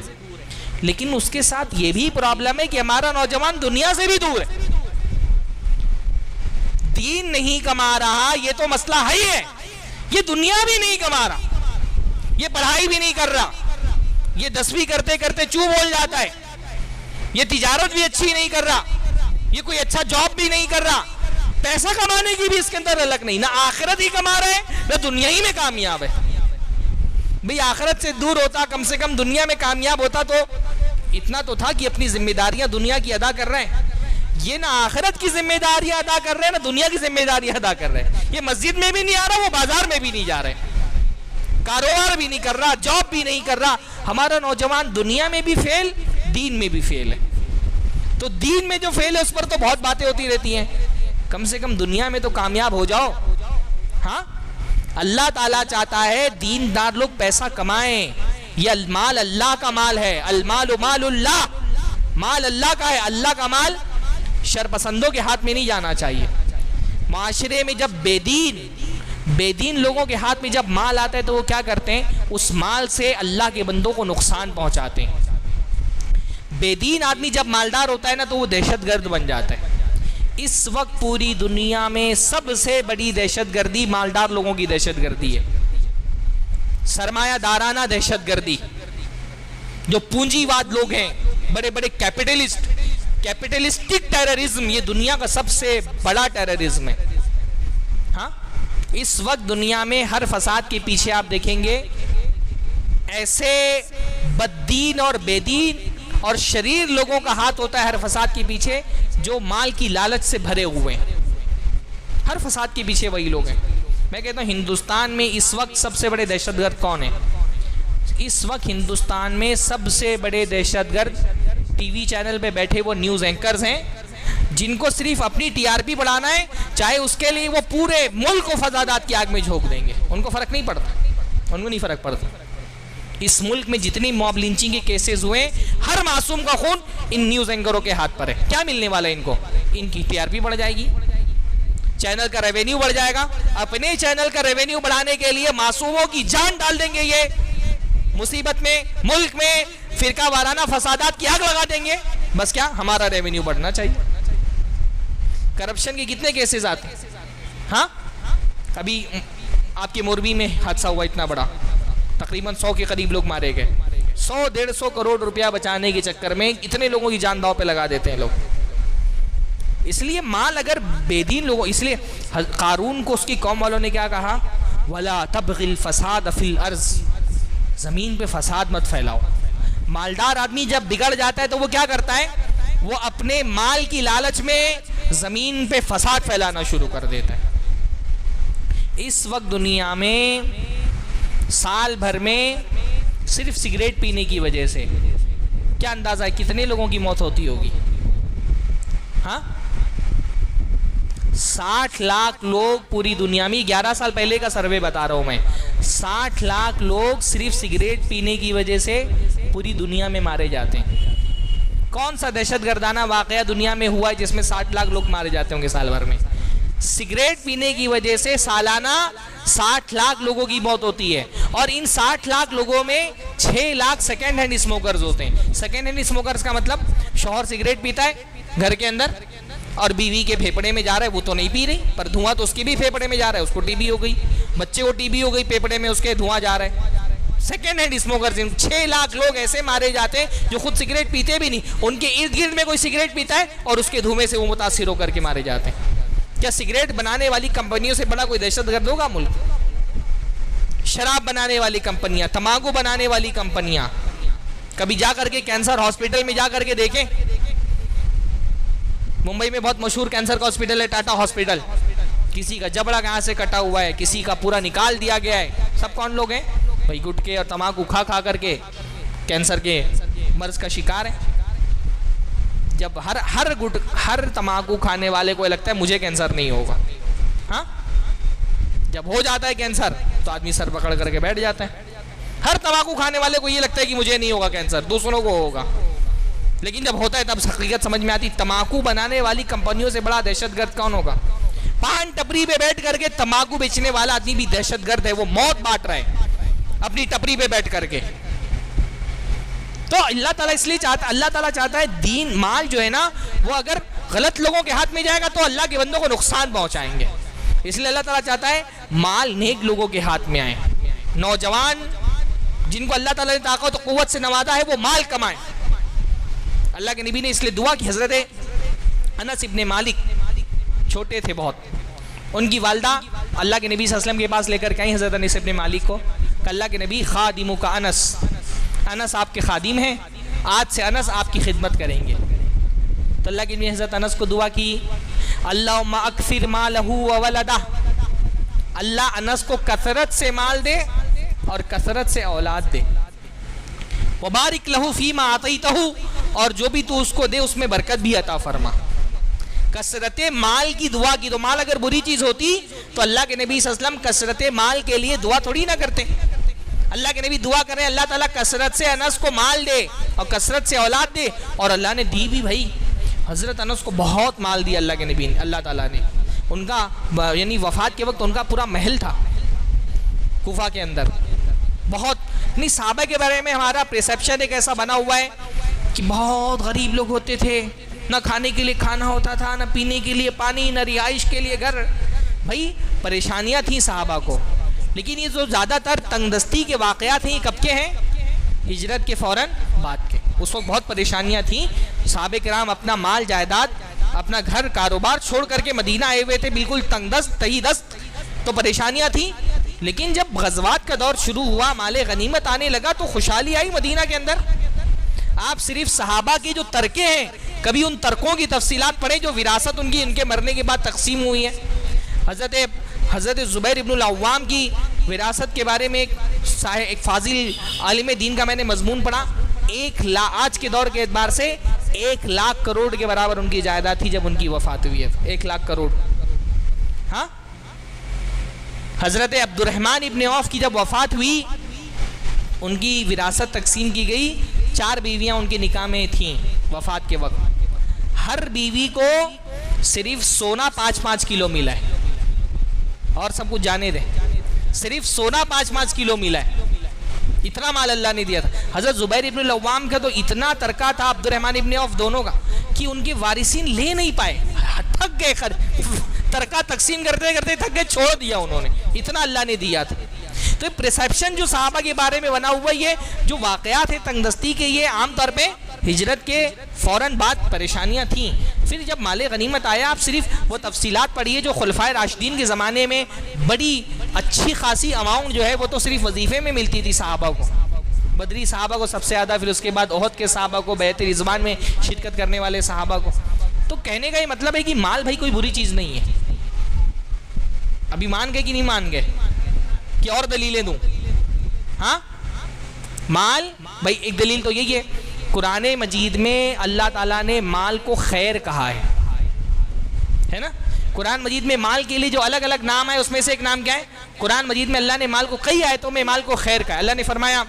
[SPEAKER 1] لیکن اس کے ساتھ یہ بھی پرابلم ہے کہ ہمارا نوجوان دنیا سے بھی دور ہے. دین نہیں کما رہا یہ تو مسئلہ ہے ہی ہے, یہ دنیا بھی نہیں کما رہا, یہ پڑھائی بھی نہیں کر رہا, یہ 10ویں کرتے کرتے چوں بول جاتا ہے, یہ تجارت بھی اچھی نہیں کر رہا, یہ کوئی اچھا جاب بھی نہیں کر رہا, پیسہ کمانے کی بھی اس کے اندر الگ نہیں, نہ آخرت ہی کما رہے نہ دنیا ہی میں کامیاب ہے. بھئی آخرت سے دور ہوتا, کم سے کم دنیا میں کامیاب ہوتا تو اتنا تو تھا کہ اپنی ذمہ داریاں دنیا کی ادا کر رہے ہیں. یہ نہ آخرت کی ذمہ داریاں ادا کر رہے ہیں نہ دنیا کی ذمہ داریاں ادا کر رہے ہیں. یہ مسجد میں بھی نہیں آ رہا, وہ بازار میں بھی نہیں جا رہے, کاروبار بھی نہیں کر رہا, جاب بھی نہیں کر رہا. ہمارا نوجوان دنیا میں بھی فیل, دین میں بھی فیل ہے. تو دین میں جو فیل ہے اس پر تو بہت باتیں ہوتی رہتی ہیں, کم سے کم دنیا میں تو کامیاب ہو جاؤ. ہاں, اللہ تعالیٰ چاہتا ہے دیندار لوگ پیسہ کمائیں. یہ مال اللہ کا مال ہے, المال مال اللہ, مال اللہ کا ہے. اللہ کا مال شرپسندوں کے ہاتھ میں نہیں جانا چاہیے. معاشرے میں جب بے دین لوگوں کے ہاتھ میں جب مال آتا ہے تو وہ کیا کرتے ہیں, اس مال سے اللہ کے بندوں کو نقصان پہنچاتے ہیں. بے دین آدمی جب مالدار ہوتا ہے نا تو وہ دہشت گرد بن جاتا ہے. اس وقت پوری دنیا میں سب سے بڑی دہشت گردی مالدار لوگوں کی دہشت گردی ہے، سرمایہ دارانہ دہشت گردی. جو پونجی واد لوگ ہیں، بڑے بڑے کیپٹلسٹک ٹیررزم، یہ دنیا کا سب سے بڑا ٹیررزم ہے. ہاں، اس وقت دنیا میں ہر فساد کے پیچھے آپ دیکھیں گے ایسے بددین اور بے دین اور شریر لوگوں کا ہاتھ ہوتا ہے ہر فساد کے پیچھے، جو مال کی لالچ سے بھرے ہوئے ہیں. ہر فساد کے پیچھے وہی لوگ ہیں. میں کہتا ہوں ہندوستان میں اس وقت سب سے بڑے دہشت گرد کون ہیں؟ اس وقت ہندوستان میں سب سے بڑے دہشت گرد ٹی وی چینل پہ بیٹھے وہ نیوز اینکرز ہیں، جن کو صرف اپنی ٹی آر پی بڑھانا ہے، چاہے اس کے لیے وہ پورے ملک کو فسادات کی آگ میں جھونک دیں گے. ان کو فرق نہیں پڑتا، ان کو نہیں فرق پڑتا. اس ملک میں جتنی موب لنچنگ کے کیسز ہوئے، ہر معصوم کا خون ان نیوز اینکروں کے ہاتھ پر ہے. کیا ملنے والا ہے ان کو؟ ان کی ٹی آر پی بڑھ جائے گی، چینل کا ریونیو بڑھ جائے گا. اپنے چینل کا ریونیو بڑھانے کے لیے معصوموں کی جان ڈال دیں گے، یہ مصیبت میں، ملک میں فرقہ وارانہ فسادات کی آگ لگا دیں گے. بس کیا؟ ہمارا ریونیو بڑھنا چاہیے. کرپشن کے کتنے کیسز آتے ہیں؟ ہاں، ابھی آپ کے موربی میں حادثہ ہوا اتنا بڑا، تقریباً 100 کے قریب لوگ مارے گئے. 100-150 کروڑ روپیہ بچانے کے چکر میں اتنے لوگوں کی جان داؤ پہ لگا دیتے ہیں لوگ. اس لیے مال اگر بے دین لوگوں، اس لیے قارون کو اس کی قوم والوں نے کیا کہا؟ وَلَا تَبْغِ الْفَسَادَ فِي الْأَرْضِ، زمین پہ فساد مت پھیلاؤ. مالدار آدمی جب بگڑ جاتا ہے تو وہ کیا کرتا ہے؟ وہ اپنے مال کی لالچ میں زمین پہ فساد پھیلانا شروع کر دیتا ہے. اس وقت دنیا میں سال بھر میں صرف سگریٹ پینے کی وجہ سے کیا اندازہ ہے کتنے لوگوں کی موت ہوتی ہوگی؟ ہاں، 60 لاکھ لوگ پوری دنیا میں، 11 سال پہلے کا سروے بتا رہا ہوں میں، 60 لاکھ لوگ صرف سگریٹ پینے کی وجہ سے پوری دنیا میں مارے جاتے ہیں. کون سا دہشت گردانہ واقعہ دنیا میں ہوا ہے جس میں 60 لاکھ لوگ مارے جاتے ہوں گے سال بھر میں؟ سگریٹ پینے کی وجہ سے سالانہ 60 لاکھ لوگوں کی موت ہوتی ہے. اور ان 60 لاکھ لوگوں میں 6 لاکھ سیکنڈ ہینڈ اسموکرز ہوتے ہیں. سیکنڈ ہینڈ اسموکرز کا مطلب شوہر سگریٹ پیتا ہے گھر کے اندر اور بیوی کے پھیپڑے میں جا رہا ہے، وہ تو نہیں پی رہی پر دھواں تو اس کے بھی پھیپڑے میں جا رہا ہے، اس کو ٹی بی ہو گئی، بچے کو ٹی بی ہو گئی، پھیپڑے میں اس کے دھواں جا رہا ہے. سیکنڈ ہینڈ اسموکرز 6 لاکھ لوگ ایسے مارے جاتے ہیں جو خود سگریٹ پیتے بھی نہیں، ان کے ارد گرد میں کوئی سگریٹ پیتا ہے اور اس کے دھوئیں سے وہ متاثر ہو کر کے مارے جاتے ہیں. کیا سگریٹ بنانے والی کمپنیوں سے بڑا کوئی دہشت گرد ہوگا ملک؟ شراب بنانے والی کمپنیاں، تمباکو بنانے والی کمپنیاں، کبھی جا کر کے کینسر ہاسپٹل میں جا کر کے دیکھیں. ممبئی میں بہت مشہور کینسر کا ہاسپٹل ہے ٹاٹا ہاسپٹل. کسی کا جبڑا کہاں سے کٹا ہوا ہے، کسی کا پورا نکال دیا گیا ہے. سب کون لوگ ہیں بھائی؟ گٹکے اور تمباکو کھا کھا کر کے کینسر کے مرض کا شکار ہے. جب ہر تمباکو کھانے والے کو لگتا ہے مجھے کینسر نہیں ہوگا، ہاں، جب ہو جاتا ہے کینسر تو آدمی سر پکڑ کر کے بیٹھ جاتا ہے. ہر تمباکو کھانے والے کو یہ لگتا ہے کہ مجھے نہیں ہوگا کینسر، دوسروں کو ہوگا. لیکن جب ہوتا ہے تب حقیقت سمجھ میں آتی. تمباکو بنانے والی کمپنیوں سے بڑا دہشت گرد کون ہوگا؟ پان ٹپری پہ بیٹھ کر کے تمباکو بیچنے والا آدمی بھی دہشت گرد ہے. وہ موت بانٹ رہا ہے اپنی ٹپری پہ بیٹھ کر کے. تو اللہ تعالیٰ اس لیے چاہتا ہے دین مال جو ہے نا وہ اگر غلط لوگوں کے ہاتھ میں جائے گا تو اللہ کے بندوں کو نقصان پہنچائیں گے. اس لیے اللہ تعالیٰ چاہتا ہے مال نیک لوگوں کے ہاتھ میں آئے. نوجوان جن کو اللہ تعالیٰ نے طاقت و قوت سے نوازا ہے وہ مال کمائیں. اللہ کے نبی نے اس لیے دعا کی. حضرت انس ابن مالک چھوٹے تھے بہت، ان کی والدہ اللہ کے نبی صلی اللہ علیہ وسلم کے پاس لے کر کے آئیں حضرت انس ابن مالک کو کہ اللہ کے نبی خادمک انس، انس آپ کے خادم ہیں، آج سے انس آپ کی خدمت کریں گے. تو اللہ کے نبی حضرت انس کو دعا کی اللہم اکثر مالہ وولدہ، اللہ انس کو کثرت سے مال دے اور کثرت سے اولاد دے. وبارک لہ فیما اعطیتہ، اور جو بھی تو اس کو دے اس میں برکت بھی عطا فرما. کثرت مال کی دعا کی. تو مال اگر بری چیز ہوتی تو اللہ کے نبی صلی اللہ علیہ وسلم کثرت مال کے لیے دعا تھوڑی نہ کرتے. اللہ کے نبی دعا کریں اللہ تعالیٰ کثرت سے انس کو مال دے اور کثرت سے اولاد دے، اور اللہ نے دی بھی. بھائی حضرت انس کو بہت مال دیا اللہ کے نبی نے، اللہ تعالیٰ نے. ان کا یعنی وفات کے وقت ان کا پورا محل تھا کوفہ کے اندر. بہت نہیں، صحابہ کے بارے میں ہمارا پرسیپشن ایک ایسا بنا ہوا ہے کہ بہت غریب لوگ ہوتے تھے، نہ کھانے کے لیے کھانا ہوتا تھا، نہ پینے کے لیے پانی، نہ رہائش کے لیے گھر. بھائی پریشانیاں تھیں صحابہ کو، لیکن یہ جو زیادہ تر تنگ دستی کے واقعات ہیں یہ کب کے ہیں؟ ہجرت کے فوراً بعد کے. اس وقت بہت پریشانیاں تھیں. صحابہ کرام اپنا مال جائیداد، اپنا گھر کاروبار چھوڑ کر کے مدینہ آئے ہوئے تھے، بالکل تنگ دست تہی دست. تو پریشانیاں تھیں، لیکن جب غزوات کا دور شروع ہوا، مال غنیمت آنے لگا تو خوشحالی آئی مدینہ کے اندر. آپ صرف صحابہ کی جو ترکیں ہیں، کبھی ان ترکوں کی تفصیلات پڑھیں جو وراثت ان کے مرنے کے بعد تقسیم ہوئی ہے. حضرت زبیر ابن العوام کی وراثت کے بارے میں ایک فاضل عالم دین کا میں نے مضمون پڑھا. آج کے دور کے اعتبار سے 1,00,000 کروڑ کے برابر ان کی جائیداد تھی جب ان کی وفات ہوئی ہے. 1,00,000 کروڑ. ہاں. حضرت عبد الرحمن ابن عوف کی جب وفات ہوئی، ان کی وراثت تقسیم کی گئی. 4 بیویاں ان کے نکاح میں تھیں وفات کے وقت. ہر بیوی کو صرف سونا 5-5 کلو ملا ہے. اور سب کچھ جانے دیں، صرف سونا 5-5 کلو ملا ہے. اتنا مال اللہ نے دیا تھا. حضرت زبیر ابن العوام کا تو اتنا ترکہ تھا عبد الرحمن ابن عوف دونوں کا کہ ان کے وارثین لے نہیں پائے، تھک گئے. ترکہ تقسیم کرتے کرتے تھک گئے، چھوڑ دیا انہوں نے، اتنا اللہ نے دیا تھا. تو پرسیپشن جو صحابہ کے بارے میں بنا ہوا، یہ جو واقعات ہیں تنگ دستی کے، یہ عام طور پہ ہجرت کے فوراً بعد پریشانیاں تھیں. پھر جب مال غنیمت آیا، آپ صرف وہ تفصیلات پڑھیے جو خلفائے راشدین کے زمانے میں بڑی اچھی خاصی اماؤنٹ جو ہے وہ تو صرف وظیفے میں ملتی تھی صحابہ کو. بدری صحابہ کو سب سے زیادہ، پھر اس کے بعد احد کے صحابہ کو، بیعت رضوان میں شرکت کرنے والے صحابہ کو. تو کہنے کا یہ مطلب ہے کہ مال بھائی کوئی بری چیز نہیں ہے. ابھی مان گئے کہ نہیں مان گئے؟ کہ اور دلیلیں دوں؟ ہاں. مال بھائی ایک دلیل تو یہی ہے، قرآن مجید میں اللہ تعالیٰ نے مال کو خیر کہا ہے نا. قرآن مجید میں مال کے لیے جو الگ الگ نام ہے، اس میں سے ایک نام کیا ہے؟ قرآن مجید میں اللہ نے مال کو کئی آیتوں میں مال کو خیر کہا. اللہ نے فرمایا،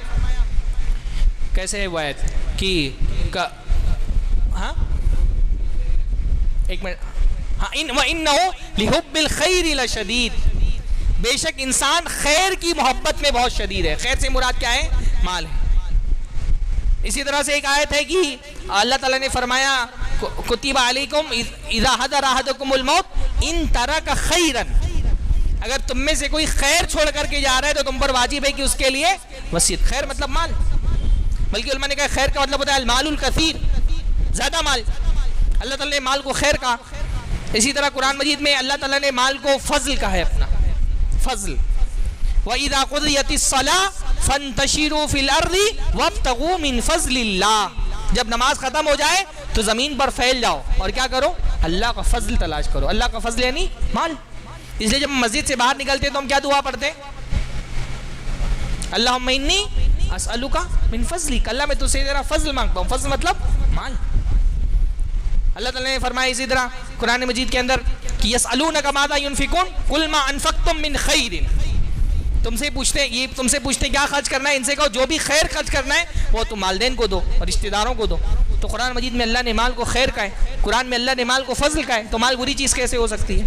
[SPEAKER 1] کیسے ہے وہ آیت کہ ہاں ایک منٹ، ہاں، وَإِنَّهُ لِحُبِّ الْخَيْرِ لَشَدِيدٌ، بے شک انسان خیر کی محبت میں بہت شدید ہے. خیر سے مراد کیا ہے؟ مال ہے. اسی طرح سے ایک آیت ہے کہ اللہ تعالیٰ نے فرمایا، کتب علیکم اذا حضر احدکم الموت ان ترک خیرا، اگر تم میں سے کوئی خیر چھوڑ کر کے جا رہا ہے تو تم پر واجب ہے کہ اس کے لیے وصیت. خیر مطلب مال، بلکہ علماء نے کہا خیر کا مطلب ہوتا ہے المال الکثیر، زیادہ مال. اللہ تعالیٰ نے مال کو خیر کہا. اسی طرح قرآن مجید میں اللہ تعالیٰ نے مال کو فضل کہا ہے، اپنا فضل. وَإِذَا قُضِيَتِ الصَّلَاةُ فَانْتَشِرُوا فِي الْأَرْضِ وَابْتَغُوا مِنْ فَضْلِ اللَّهِ، جب نماز ختم ہو جائے تو زمین پر پھیل جاؤ اور کیا کرو؟ اللہ کا فضل تلاش کرو. اللہ کا فضل یعنی مال. اس لیے جب مسجد سے باہر نکلتے تو ہم کیا دعا پڑھتے ہیں؟ اللہم انی اسألک من فضلک، اللہ میں تجھ سے ذرا فضل مانگتا ہوں. فضل مطلب مال. اللہ تعالیٰ نے فرمایا اسی طرح قرآن مجید کے اندر کہ یسألونک ماذا ینفقون قل ما انفقتم من خیر، تم سے پوچھتے کیا خرچ کرنا ہے، ان سے کہو جو بھی خیر خرچ کرنا ہے وہ تم والدین کو دو اور رشتہ داروں کو دو. تو قرآن مجید میں اللہ نے مال کو خیر کہا ہے، قرآن میں اللہ نے مال کو فضل کہا ہے. تو مال بری چیز کیسے ہو سکتی ہے؟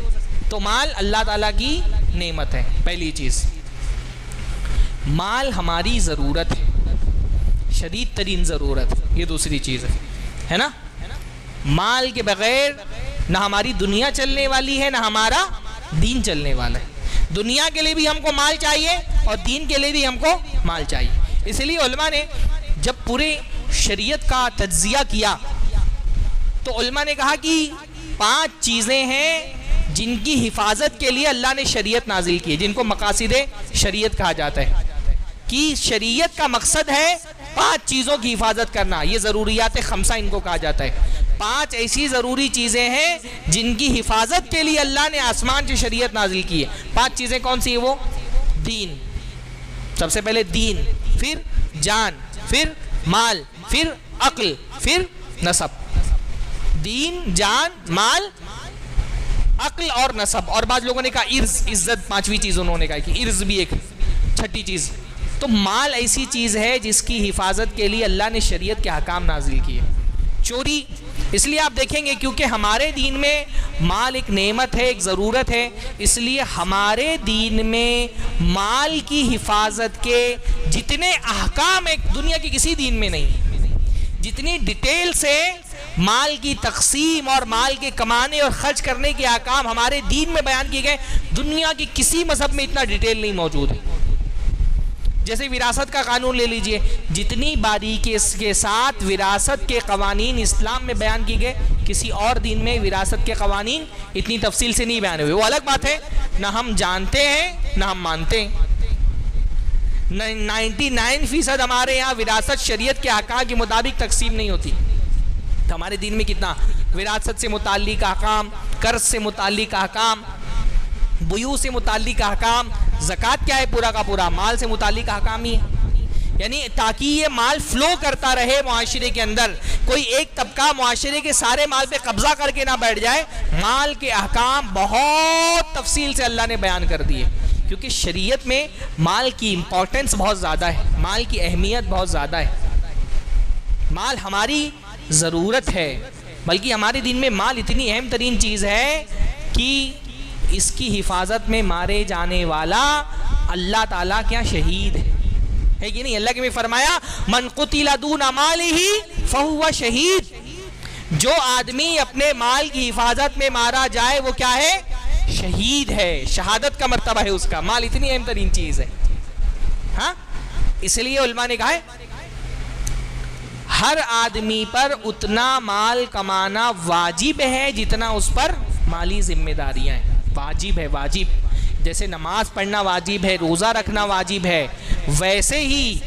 [SPEAKER 1] تو مال اللہ تعالیٰ کی نعمت ہے. پہلی چیز، مال ہماری ضرورت ہے، شدید ترین ضرورت. یہ دوسری چیز ہے نا. مال کے بغیر نہ ہماری دنیا چلنے والی ہے، نہ ہمارا دین چلنے والا ہے. دنیا کے لیے بھی ہم کو مال چاہیے اور دین کے لیے بھی ہم کو مال چاہیے. اس لیے علماء نے جب پورے شریعت کا تجزیہ کیا تو علماء نے کہا کہ 5 چیزیں ہیں جن کی حفاظت کے لیے اللہ نے شریعت نازل کی ہے، جن کو مقاصد شریعت کہا جاتا ہے. کہ شریعت کا مقصد ہے 5 چیزوں کی حفاظت کرنا. یہ ضروریات 5 ان کو کہا جاتا ہے. 5 ایسی ضروری چیزیں ہیں جن کی حفاظت کے لیے اللہ نے آسمان سے شریعت نازل کی ہے. 5 چیزیں کون سی ہیں وہ؟ دین، سب سے پہلے دین، پھر جان، پھر مال، پھر عقل، پھر نسب. دین، جان، مال، عقل اور نسب. اور بعض لوگوں نے کہا عرض، عزت 5ویں چیز انہوں نے کہا کہ عرض بھی ایک 6ٹھی چیز. تو مال ایسی چیز ہے جس کی حفاظت کے لیے اللہ نے شریعت کے احکام نازل کیے. چوری، اس لیے آپ دیکھیں گے کیونکہ ہمارے دین میں مال ایک نعمت ہے، ایک ضرورت ہے، اس لیے ہمارے دین میں مال کی حفاظت کے جتنے احکام ایک دنیا کے کسی دین میں نہیں، جتنی ڈیٹیل سے مال کی تقسیم اور مال کے کمانے اور خرچ کرنے کے احکام ہمارے دین میں بیان کیے گئے، دنیا کے کسی مذہب میں اتنا ڈیٹیل نہیں موجود ہے۔ جیسے وراثت کا قانون لے لیجئے، جتنی باریکی کے ساتھ وراثت کے قوانین اسلام میں بیان کیے گئے، کسی اور دین میں وراثت کے قوانین اتنی تفصیل سے نہیں بیان ہوئے۔ وہ الگ بات ہے، نہ ہم جانتے ہیں نہ ہم مانتے ہیں۔ 99% ہمارے یہاں وراثت شریعت کے احکام کے مطابق تقسیم نہیں ہوتی۔ تو ہمارے دین میں کتنا وراثت سے متعلق احکام، قرض سے متعلق احکام، بیوع سے متعلق احکام، زکوٰۃ کیا ہے پورا کا پورا مال سے متعلق احکام ہی ہے۔ یعنی تاکہ یہ مال فلو کرتا رہے معاشرے کے اندر، کوئی ایک طبقہ معاشرے کے سارے مال پہ قبضہ کر کے نہ بیٹھ جائے، مال کے احکام بہت تفصیل سے اللہ نے بیان کر دیے، کیونکہ شریعت میں مال کی امپورٹنس بہت زیادہ ہے، مال کی اہمیت بہت زیادہ ہے۔ مال ہماری ضرورت ہے، بلکہ ہمارے دین میں مال اتنی اہم ترین چیز ہے کہ اس کی حفاظت میں مارے جانے والا اللہ تعالیٰ کیا شہید ہے کہ نہیں؟ اللہ کے میں فرمایا من قتل دون مالہ فہو شہید، جو آدمی اپنے مال کی حفاظت میں مارا جائے وہ کیا ہے؟ شہید ہے، شہادت کا مرتبہ ہے اس کا۔ مال اتنی اہم ترین چیز ہے، ہاں، اس لیے علماء نے کہا ہے ہر آدمی پر اتنا مال کمانا واجب ہے جتنا اس پر مالی ذمہ داریاں ہیں۔ واجب ہے، واجب، جیسے نماز پڑھنا واجب ہے، روزہ رکھنا واجب ہے، ویسے ہی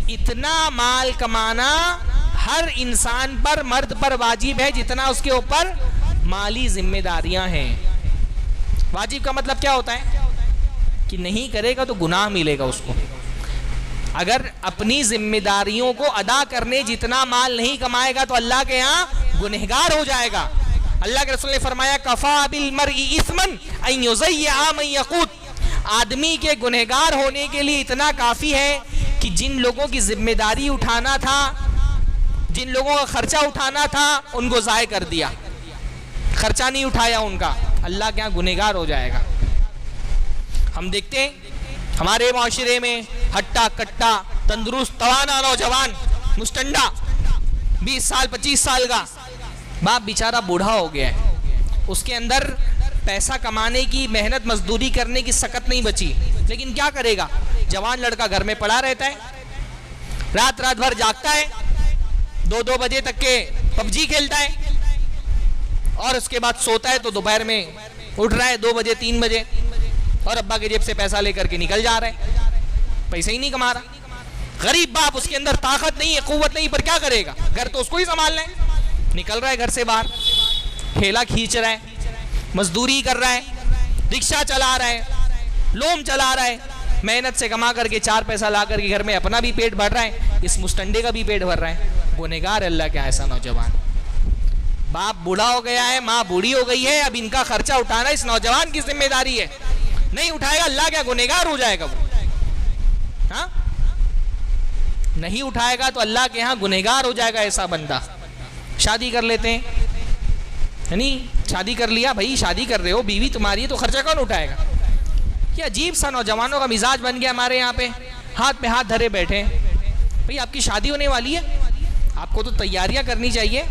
[SPEAKER 1] اتنا مال کمانا ہر انسان پر، مرد پر واجب ہے جتنا اس کے اوپر مالی ذمہ داریاں ہیں۔ واجب کا مطلب کیا ہوتا ہے؟ کہ نہیں کرے گا تو گناہ ملے گا اس کو۔ اگر اپنی ذمہ داریوں کو ادا کرنے جتنا مال نہیں کمائے گا تو اللہ کے ہاں گنہگار ہو جائے گا۔ اللہ کے رسول نے فرمایا کفا بالمرء اثما ان یضیع من یقوت، آدمی کے گنہگار ہونے کے لیے اتنا کافی ہے کہ جن لوگوں کی ذمہ داری اٹھانا تھا، جن لوگوں کا خرچہ اٹھانا تھا ان کو ضائع کر دیا، خرچہ نہیں اٹھایا ان کا، اللہ کے ہاں گنہگار ہو جائے گا۔ ہم دیکھتے ہیں ہمارے معاشرے میں ہٹا کٹا تندرست توانا نوجوان مستنڈا 20 سال 25 سال کا باپ بیچارہ بوڑھا ہو گیا ہے، اس کے اندر پیسہ کمانے کی، محنت مزدوری کرنے کی سکت نہیں بچی، لیکن کیا کرے گا؟ جوان لڑکا گھر میں پڑا رہتا ہے، رات بھر جاگتا ہے، 2 بجے تک کے پب جی کھیلتا ہے، اور اس کے بعد سوتا ہے تو دوپہر میں اٹھ رہا ہے 2 بجے 3 بجے، اور ابا کے جیب سے پیسہ لے کر کے نکل جا رہا ہے، پیسہ ہی نہیں کما رہا۔ غریب باپ، اس کے اندر طاقت نہیں ہے، قوت نہیں، پر کیا کرے گا؟ گھر تو اس کو ہی سنبھالنا ہے، نکل رہا ہے گھر سے باہر، ٹھیلا کھینچ رہا ہے، مزدوری کر رہا ہے، رکشہ چلا رہا ہے، لوم چلا رہا ہے، محنت سے کما کر کے 4 پیسہ لا کر کے گھر میں اپنا بھی پیٹ بھر رہا ہے، اس مستنڈے کا بھی پیٹ بھر رہا ہے۔ گنہگار اللہ کیا ایسا نوجوان؟ باپ بوڑھا ہو گیا ہے، ماں بوڑھی ہو گئی ہے، اب ان کا خرچہ اٹھانا اس نوجوان کی ذمہ داری ہے، نہیں اٹھائے گا اللہ کیا گنہگار ہو جائے گا وہ، ہاں، نہیں اٹھائے گا تو اللہ کے ہاں گنہگار ہو جائے گا ایسا بندہ۔ شادی کر لیتے ہیں، یعنی شادی کر لیا، بھائی شادی کر رہے ہو، بیوی تمہاری ہے تو خرچہ کون اٹھائے گا؟ یہ عجیب سا نوجوانوں کا مزاج بن گیا ہمارے یہاں پہ، ہاتھ پہ ہاتھ دھرے بیٹھے ہیں۔ بھائی آپ کی شادی ہونے والی ہے، آپ کو تو تیاریاں کرنی چاہیے،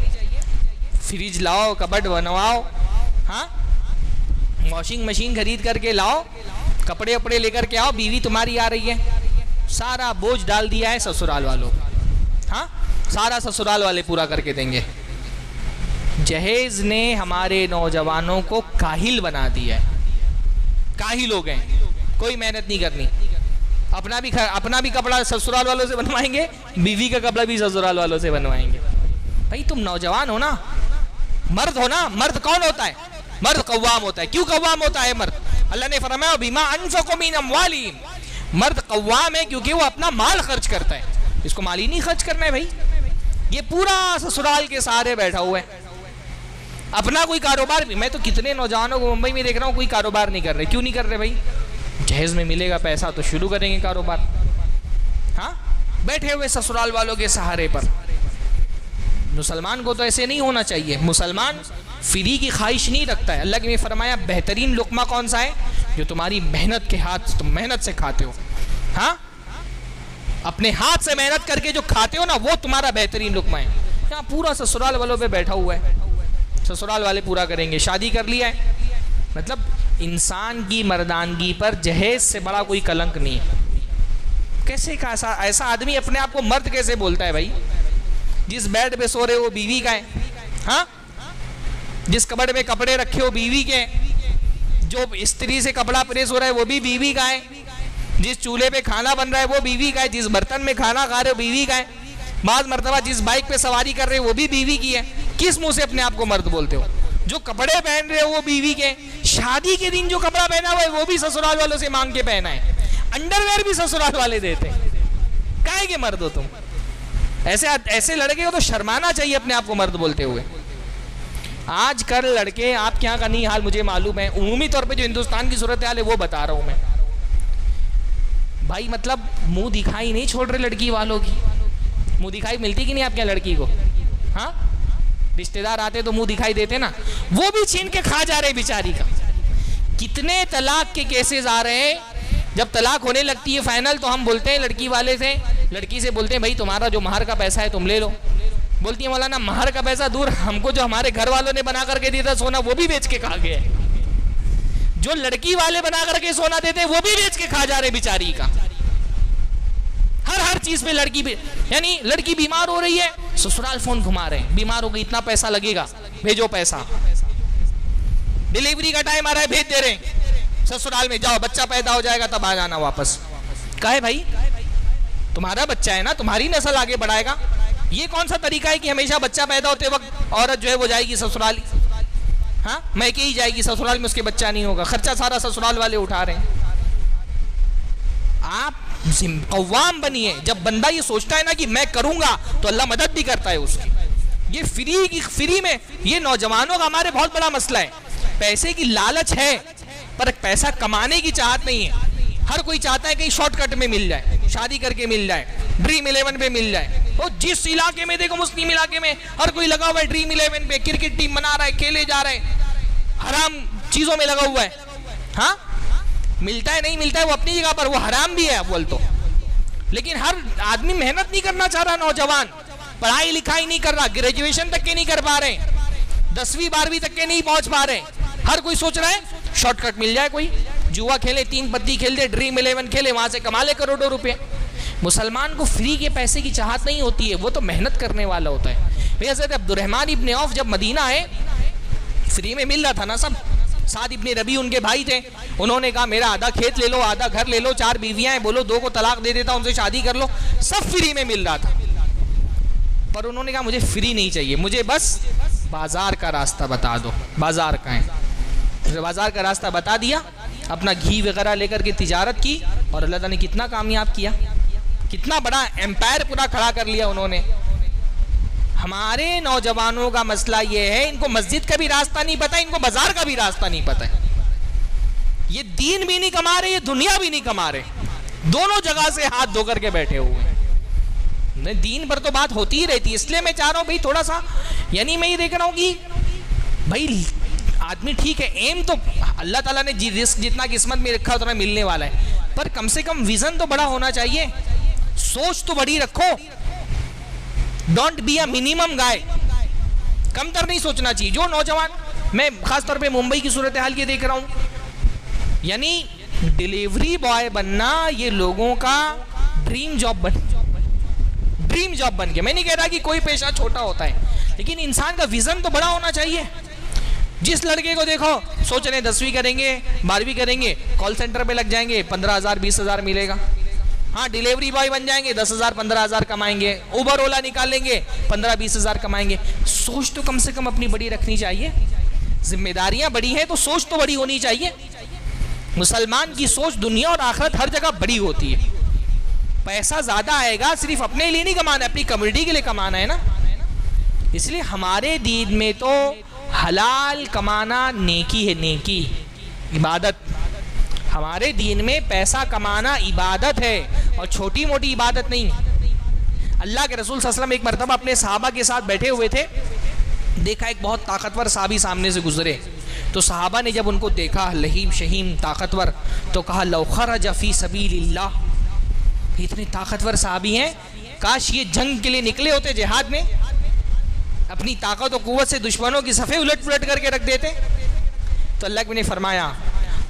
[SPEAKER 1] فریج لاؤ، کبڈ بنواؤ، ہاں، واشنگ مشین خرید کر کے لاؤ، کپڑے وپڑے لے کر کے آؤ، بیوی تمہاری آ رہی ہے، سارا بوجھ ڈال دیا ہے سسرال والوں، ہاں، سارا سسرال والے پورا کر کے دیں گے۔ جہیز نے ہمارے نوجوانوں کو کاہل بنا دیا ہے، کاہل ہو گئے، کوئی محنت نہیں کرنی، اپنا بھی کپڑا سسرال والوں سے بنوائیں گے، بیوی کا کپڑا بھی سسرال والوں سے بنوائیں گے۔ بھائی تم نوجوان ہو نا، مرد ہو نا، مرد کون ہوتا ہے؟ مرد قوام ہوتا ہے۔ کیوں قوام ہوتا ہے مرد؟ اللہ نے فرمایا بما انفقوا من اموالہم، مرد قوام ہے کیونکہ وہ اپنا مال خرچ کرتا ہے، اس کو مال ہی نہیں خرچ کرنا ہے۔ بھائی یہ پورا سسرال کے سہارے بیٹھا ہوا ہے، اپنا کوئی کاروبار بھی، میں تو کتنے نوجوانوں کو ممبئی میں دیکھ رہا ہوں کوئی کاروبار نہیں کر رہے۔ کیوں نہیں کر رہے بھائی؟ جہیز میں ملے گا پیسہ تو شروع کریں گے کاروبار، ہاں، بیٹھے ہوئے سسرال والوں کے سہارے پر۔ مسلمان کو تو ایسے نہیں ہونا چاہیے، مسلمان فری کی خواہش نہیں رکھتا ہے۔ اللہ نے فرمایا بہترین لقمہ کون سا ہے؟ جو تمہاری محنت کے ہاتھ، تم محنت سے کھاتے ہو، ہاں، اپنے ہاتھ سے محنت کر کے جو کھاتے ہو نا، وہ تمہارا بہترین لقمہ ہے۔ یہاں پورا سسرال والوں پہ بیٹھا ہوا ہے، سسرال والے پورا کریں گے، شادی کر لیا ہے. مطلب انسان کی مردانگی پر جہیز سے بڑا کوئی کلنک نہیں ہے. کیسے ایسا آدمی اپنے آپ کو مرد کیسے بولتا ہے بھائی؟ جس بیڈ پہ سو رہے وہ بیوی کا ہے، ہاں؟ جس کبڑ میں کپڑے رکھے وہ بیوی کے ہیں، جو استری سے کپڑا پریس ہو رہا ہے وہ بھی بیوی کا ہے، جس چولہے پہ کھانا بن رہا ہے وہ بیوی کا ہے، جس برتن میں کھانا کھا رہے وہ بیوی کا ہے، بعض مرتبہ جس بائک پہ سواری کر رہے وہ بھی بیوی کی ہے. کس منہ سے اپنے آپ کو مرد بولتے ہو؟ جو کپڑے پہن رہے ہو وہ بیوی کے، شادی کے دن جو کپڑا پہنا ہوا ہے وہ بھی سسرال والوں سے مانگ کے پہنا ہے، انڈر ویئر بھی سسرال والے دیتے ہیں. کائے کے مرد ہو تم؟ ایسے لڑکے کو تو شرمانا چاہیے اپنے آپ کو مرد بولتے ہوئے. آج کل لڑکے، آپ کے یہاں کا نہیں حال مجھے معلوم ہے، عمومی طور پہ جو ہندوستان کی صورتحال ہے وہ بتا رہا ہوں میں بھائی. مطلب منہ دکھائی نہیں چھوڑ رہے لڑکی والوں کی. منہ دکھائی ملتی کہ نہیں آپ کے لڑکی کو؟ ہاں، رشتہ دار آتے تو منہ دکھائی دیتے نا، وہ بھی چھین کے کھا جا رہے بیچاری کا. کتنے طلاق کے کیسز آ رہے ہیں. جب طلاق ہونے لگتی ہے فائنل تو ہم بولتے ہیں لڑکی والے سے، لڑکی سے بولتے ہیں بھائی تمہارا جو مہر کا پیسہ ہے تم لے لو. بولتی ہے مولانا مہر کا پیسہ دور، ہم کو جو ہمارے گھر والوں نے بنا کر کے دیا تھا سونا وہ بھی بیچ کے کھا گئے. جو لڑکی والے بنا کر کے سونا دیتے وہ بھی بیچ کے کھا جا رہے بیچاری کا. ہر چیز پہ لڑکی بھی، یعنی لڑکی بیمار ہو رہی ہے سسرال فون گھما رہے ہیں، بیمار ہو گئی اتنا پیسہ لگے گا بھیجو پیسہ. ڈیلیوری کا ٹائم آ رہا ہے بھیج دے رہے ہیں سسرال میں، جاؤ بچہ پیدا ہو جائے گا تب آ جانا واپس. کہے بھائی تمہارا بچہ ہے نا، تمہاری نسل آگے بڑھائے گا. یہ کون سا طریقہ ہے کہ ہمیشہ بچہ پیدا ہوتے وقت عورت جو ہے وہ جائے گی سسرال؟ ہاں، میکے ہی جائے گی، سسرال میں اس کے بچہ نہیں ہوگا، خرچہ سارا سسرال والے اٹھا رہے ہیں. آپ قوام بنیے. جب بندہ یہ سوچتا ہے نا کہ میں کروں گا تو اللہ مدد بھی کرتا ہے اس کی. یہ فری میں یہ نوجوانوں کا ہمارے بہت بڑا مسئلہ ہے. پیسے کی لالچ ہے پر پیسہ کمانے کی چاہت نہیں ہے. ہر کوئی چاہتا ہے کہ شارٹ کٹ میں مل جائے، شادی کر کے مل جائے، ڈریم 11 پہ مل جائے. تو جس علاقے میں دیکھو مسلم علاقے میں ہر کوئی لگا ہوا ہے ڈریم 11 پہ، کرکٹ ٹیم بنا رہا ہے، کھیلے جا رہے ہیں، حرام چیزوں میں لگا ہوا ہے. ہاں، ملتا ہے نہیں ملتا ہے وہ اپنی جگہ پر، وہ حرام بھی ہے اول تو. لیکن ہر آدمی محنت نہیں کرنا چاہ رہا. نوجوان پڑھائی لکھائی نہیں کر رہا، گریجویشن تک کے نہیں کر پا رہے، 10ویں 12ویں تک کے نہیں پہنچ پا رہے. ہر کوئی سوچ رہا ہے شارٹ کٹ مل جائے، کوئی جوا کھیلے، 3 پتی کھیل دے، ڈریم 11 کھیلے، وہاں سے کما لے کروڑوں روپے. مسلمان کو فری کے پیسے کی چاہت نہیں ہوتی ہے، وہ تو محنت کرنے والا ہوتا ہے. حضرت عبد الرحمن ابن عوف جب مدینہ آئے فری میں مل رہا تھا نا سب. سعد ابن ربیع ان کے بھائی تھے، انہوں نے کہا میرا آدھا کھیت لے لو، آدھا گھر لے لو، 4 بیویاں ہیں، بولو 2 کو طلاق دے دیتا، ان سے شادی کر لو. سب فری میں مل رہا تھا. پر انہوں نے کہا مجھے فری نہیں چاہیے، مجھے بس بازار کا راستہ بتا دو. بازار کا ہے، بازار کا راستہ بتا دیا، اپنا گھی وغیرہ لے کر کے تجارت کی، اور اللہ تعالیٰ نے کتنا کامیاب کیا، کتنا بڑا ایمپائر پورا کھڑا کر لیا انہوں نے. ہمارے نوجوانوں کا مسئلہ یہ ہے ان کو مسجد کا بھی راستہ نہیں پتا، ان کو بازار کا بھی راستہ نہیں پتا ہے. یہ دین بھی نہیں کما رہے، یہ دنیا بھی نہیں کما رہے، دونوں جگہ سے ہاتھ دھو کر کے بیٹھے ہوئے ہیں. دین پر تو بات ہوتی ہی رہتی ہے، اس لیے میں چاہ رہا ہوں بھائی تھوڑا سا، یعنی میں یہ دیکھ رہا ہوں کہ بھائی آدمی ٹھیک ہے، ایم تو اللہ تعالیٰ نے رزق جتنا قسمت میں رکھا اتنا ملنے والا ہے، پر کم سے کم ویژن تو بڑا ہونا چاہیے، سوچ تو بڑی رکھو. ڈونٹ بی اے منیمم گائے، کم تر نہیں سوچنا چاہیے. جو نوجوان، میں خاص طور پہ ممبئی کی صورتحال یہ دیکھ رہا ہوں، یعنی ڈیلیوری بوائے بننا یہ لوگوں کا ڈریم جاب بن گیا. میں نہیں کہہ رہا کہ کوئی پیشہ چھوٹا ہوتا ہے، لیکن انسان کا ویژن تو بڑا ہونا چاہیے. جس لڑکے کو دیکھو سوچ رہے 10ویں کریں گے 12ویں کریں گے، کال سینٹر پہ لگ جائیں گے، 15,000 20,000 ملے گا. ہاں، ڈیلیوری بوائے بن جائیں گے، 10,000 15,000 کمائیں گے، اوبر اولا نکال لیں گے، 15-20,000 کمائیں گے. سوچ تو کم سے کم اپنی بڑی رکھنی چاہیے. ذمہ داریاں بڑی ہیں تو سوچ تو بڑی ہونی چاہیے. مسلمان کی سوچ دنیا اور آخرت ہر جگہ بڑی ہوتی ہے. پیسہ زیادہ آئے گا صرف اپنے لیے نہیں کمانا ہے، اپنی کمیونٹی کے لیے کمانا ہے نا. اس لیے ہمارے دین میں تو حلال کمانا نیکی ہے، نیکی، عبادت. ہمارے دین میں پیسہ کمانا عبادت ہے اور چھوٹی موٹی عبادت نہیں. اللہ کے رسول صلی اللہ علیہ وسلم ایک مرتبہ اپنے صحابہ کے ساتھ بیٹھے ہوئے تھے، دیکھا ایک بہت طاقتور صحابی سامنے سے گزرے، تو صحابہ نے جب ان کو دیکھا لہیم شہیم طاقتور، تو کہا لو خرج فی سبیل اللہ، اتنے طاقتور صحابی ہیں، کاش یہ جنگ کے لیے نکلے ہوتے جہاد میں. اپنی طاقت و قوت سے دشمنوں کی صفیں الٹ پلٹ کر کے رکھ دیتے. تو اللہ نے فرمایا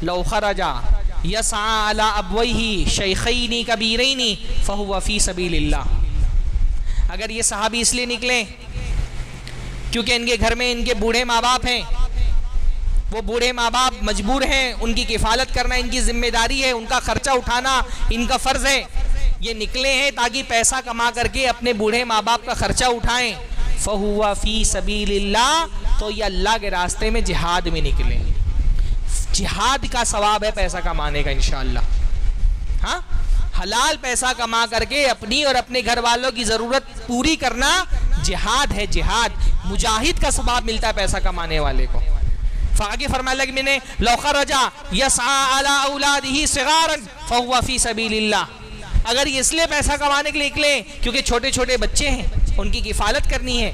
[SPEAKER 1] لو خرج یسعى علی ابویہ شیخین کبیرین فہو فی سبیل اللہ. اگر یہ صحابی اس لیے نکلے کیونکہ ان کے گھر میں ان کے بوڑھے ماں باپ ہیں, وہ بوڑھے ماں باپ مجبور ہیں, ان کی کفالت کرنا ان کی ذمہ داری ہے, ان کا خرچہ اٹھانا ان کا فرض ہے, یہ نکلے ہیں تاکہ پیسہ کما کر کے اپنے بوڑھے ماں باپ کا خرچہ اٹھائیں, فہو فی سبیل اللہ, تو یہ اللہ کے راستے میں جہاد میں نکلے. جہاد کا ثواب ہے پیسہ کمانے کا انشاءاللہ. ہاں, حلال پیسہ کما کر کے اپنی اور اپنے گھر والوں کی ضرورت پوری کرنا جہاد ہے. جہاد, مجاہد کا ثواب ملتا ہے پیسہ کمانے والے کو. آگے فرمایا لگا میں نے لو خرج یسعى علی اولادہ صغارا فہو فی سبیل اللہ. اگر یہ اس لیے پیسہ کمانے کے لیے نکلے کیونکہ چھوٹے چھوٹے بچے ہیں, ان کی کفالت کرنی ہے,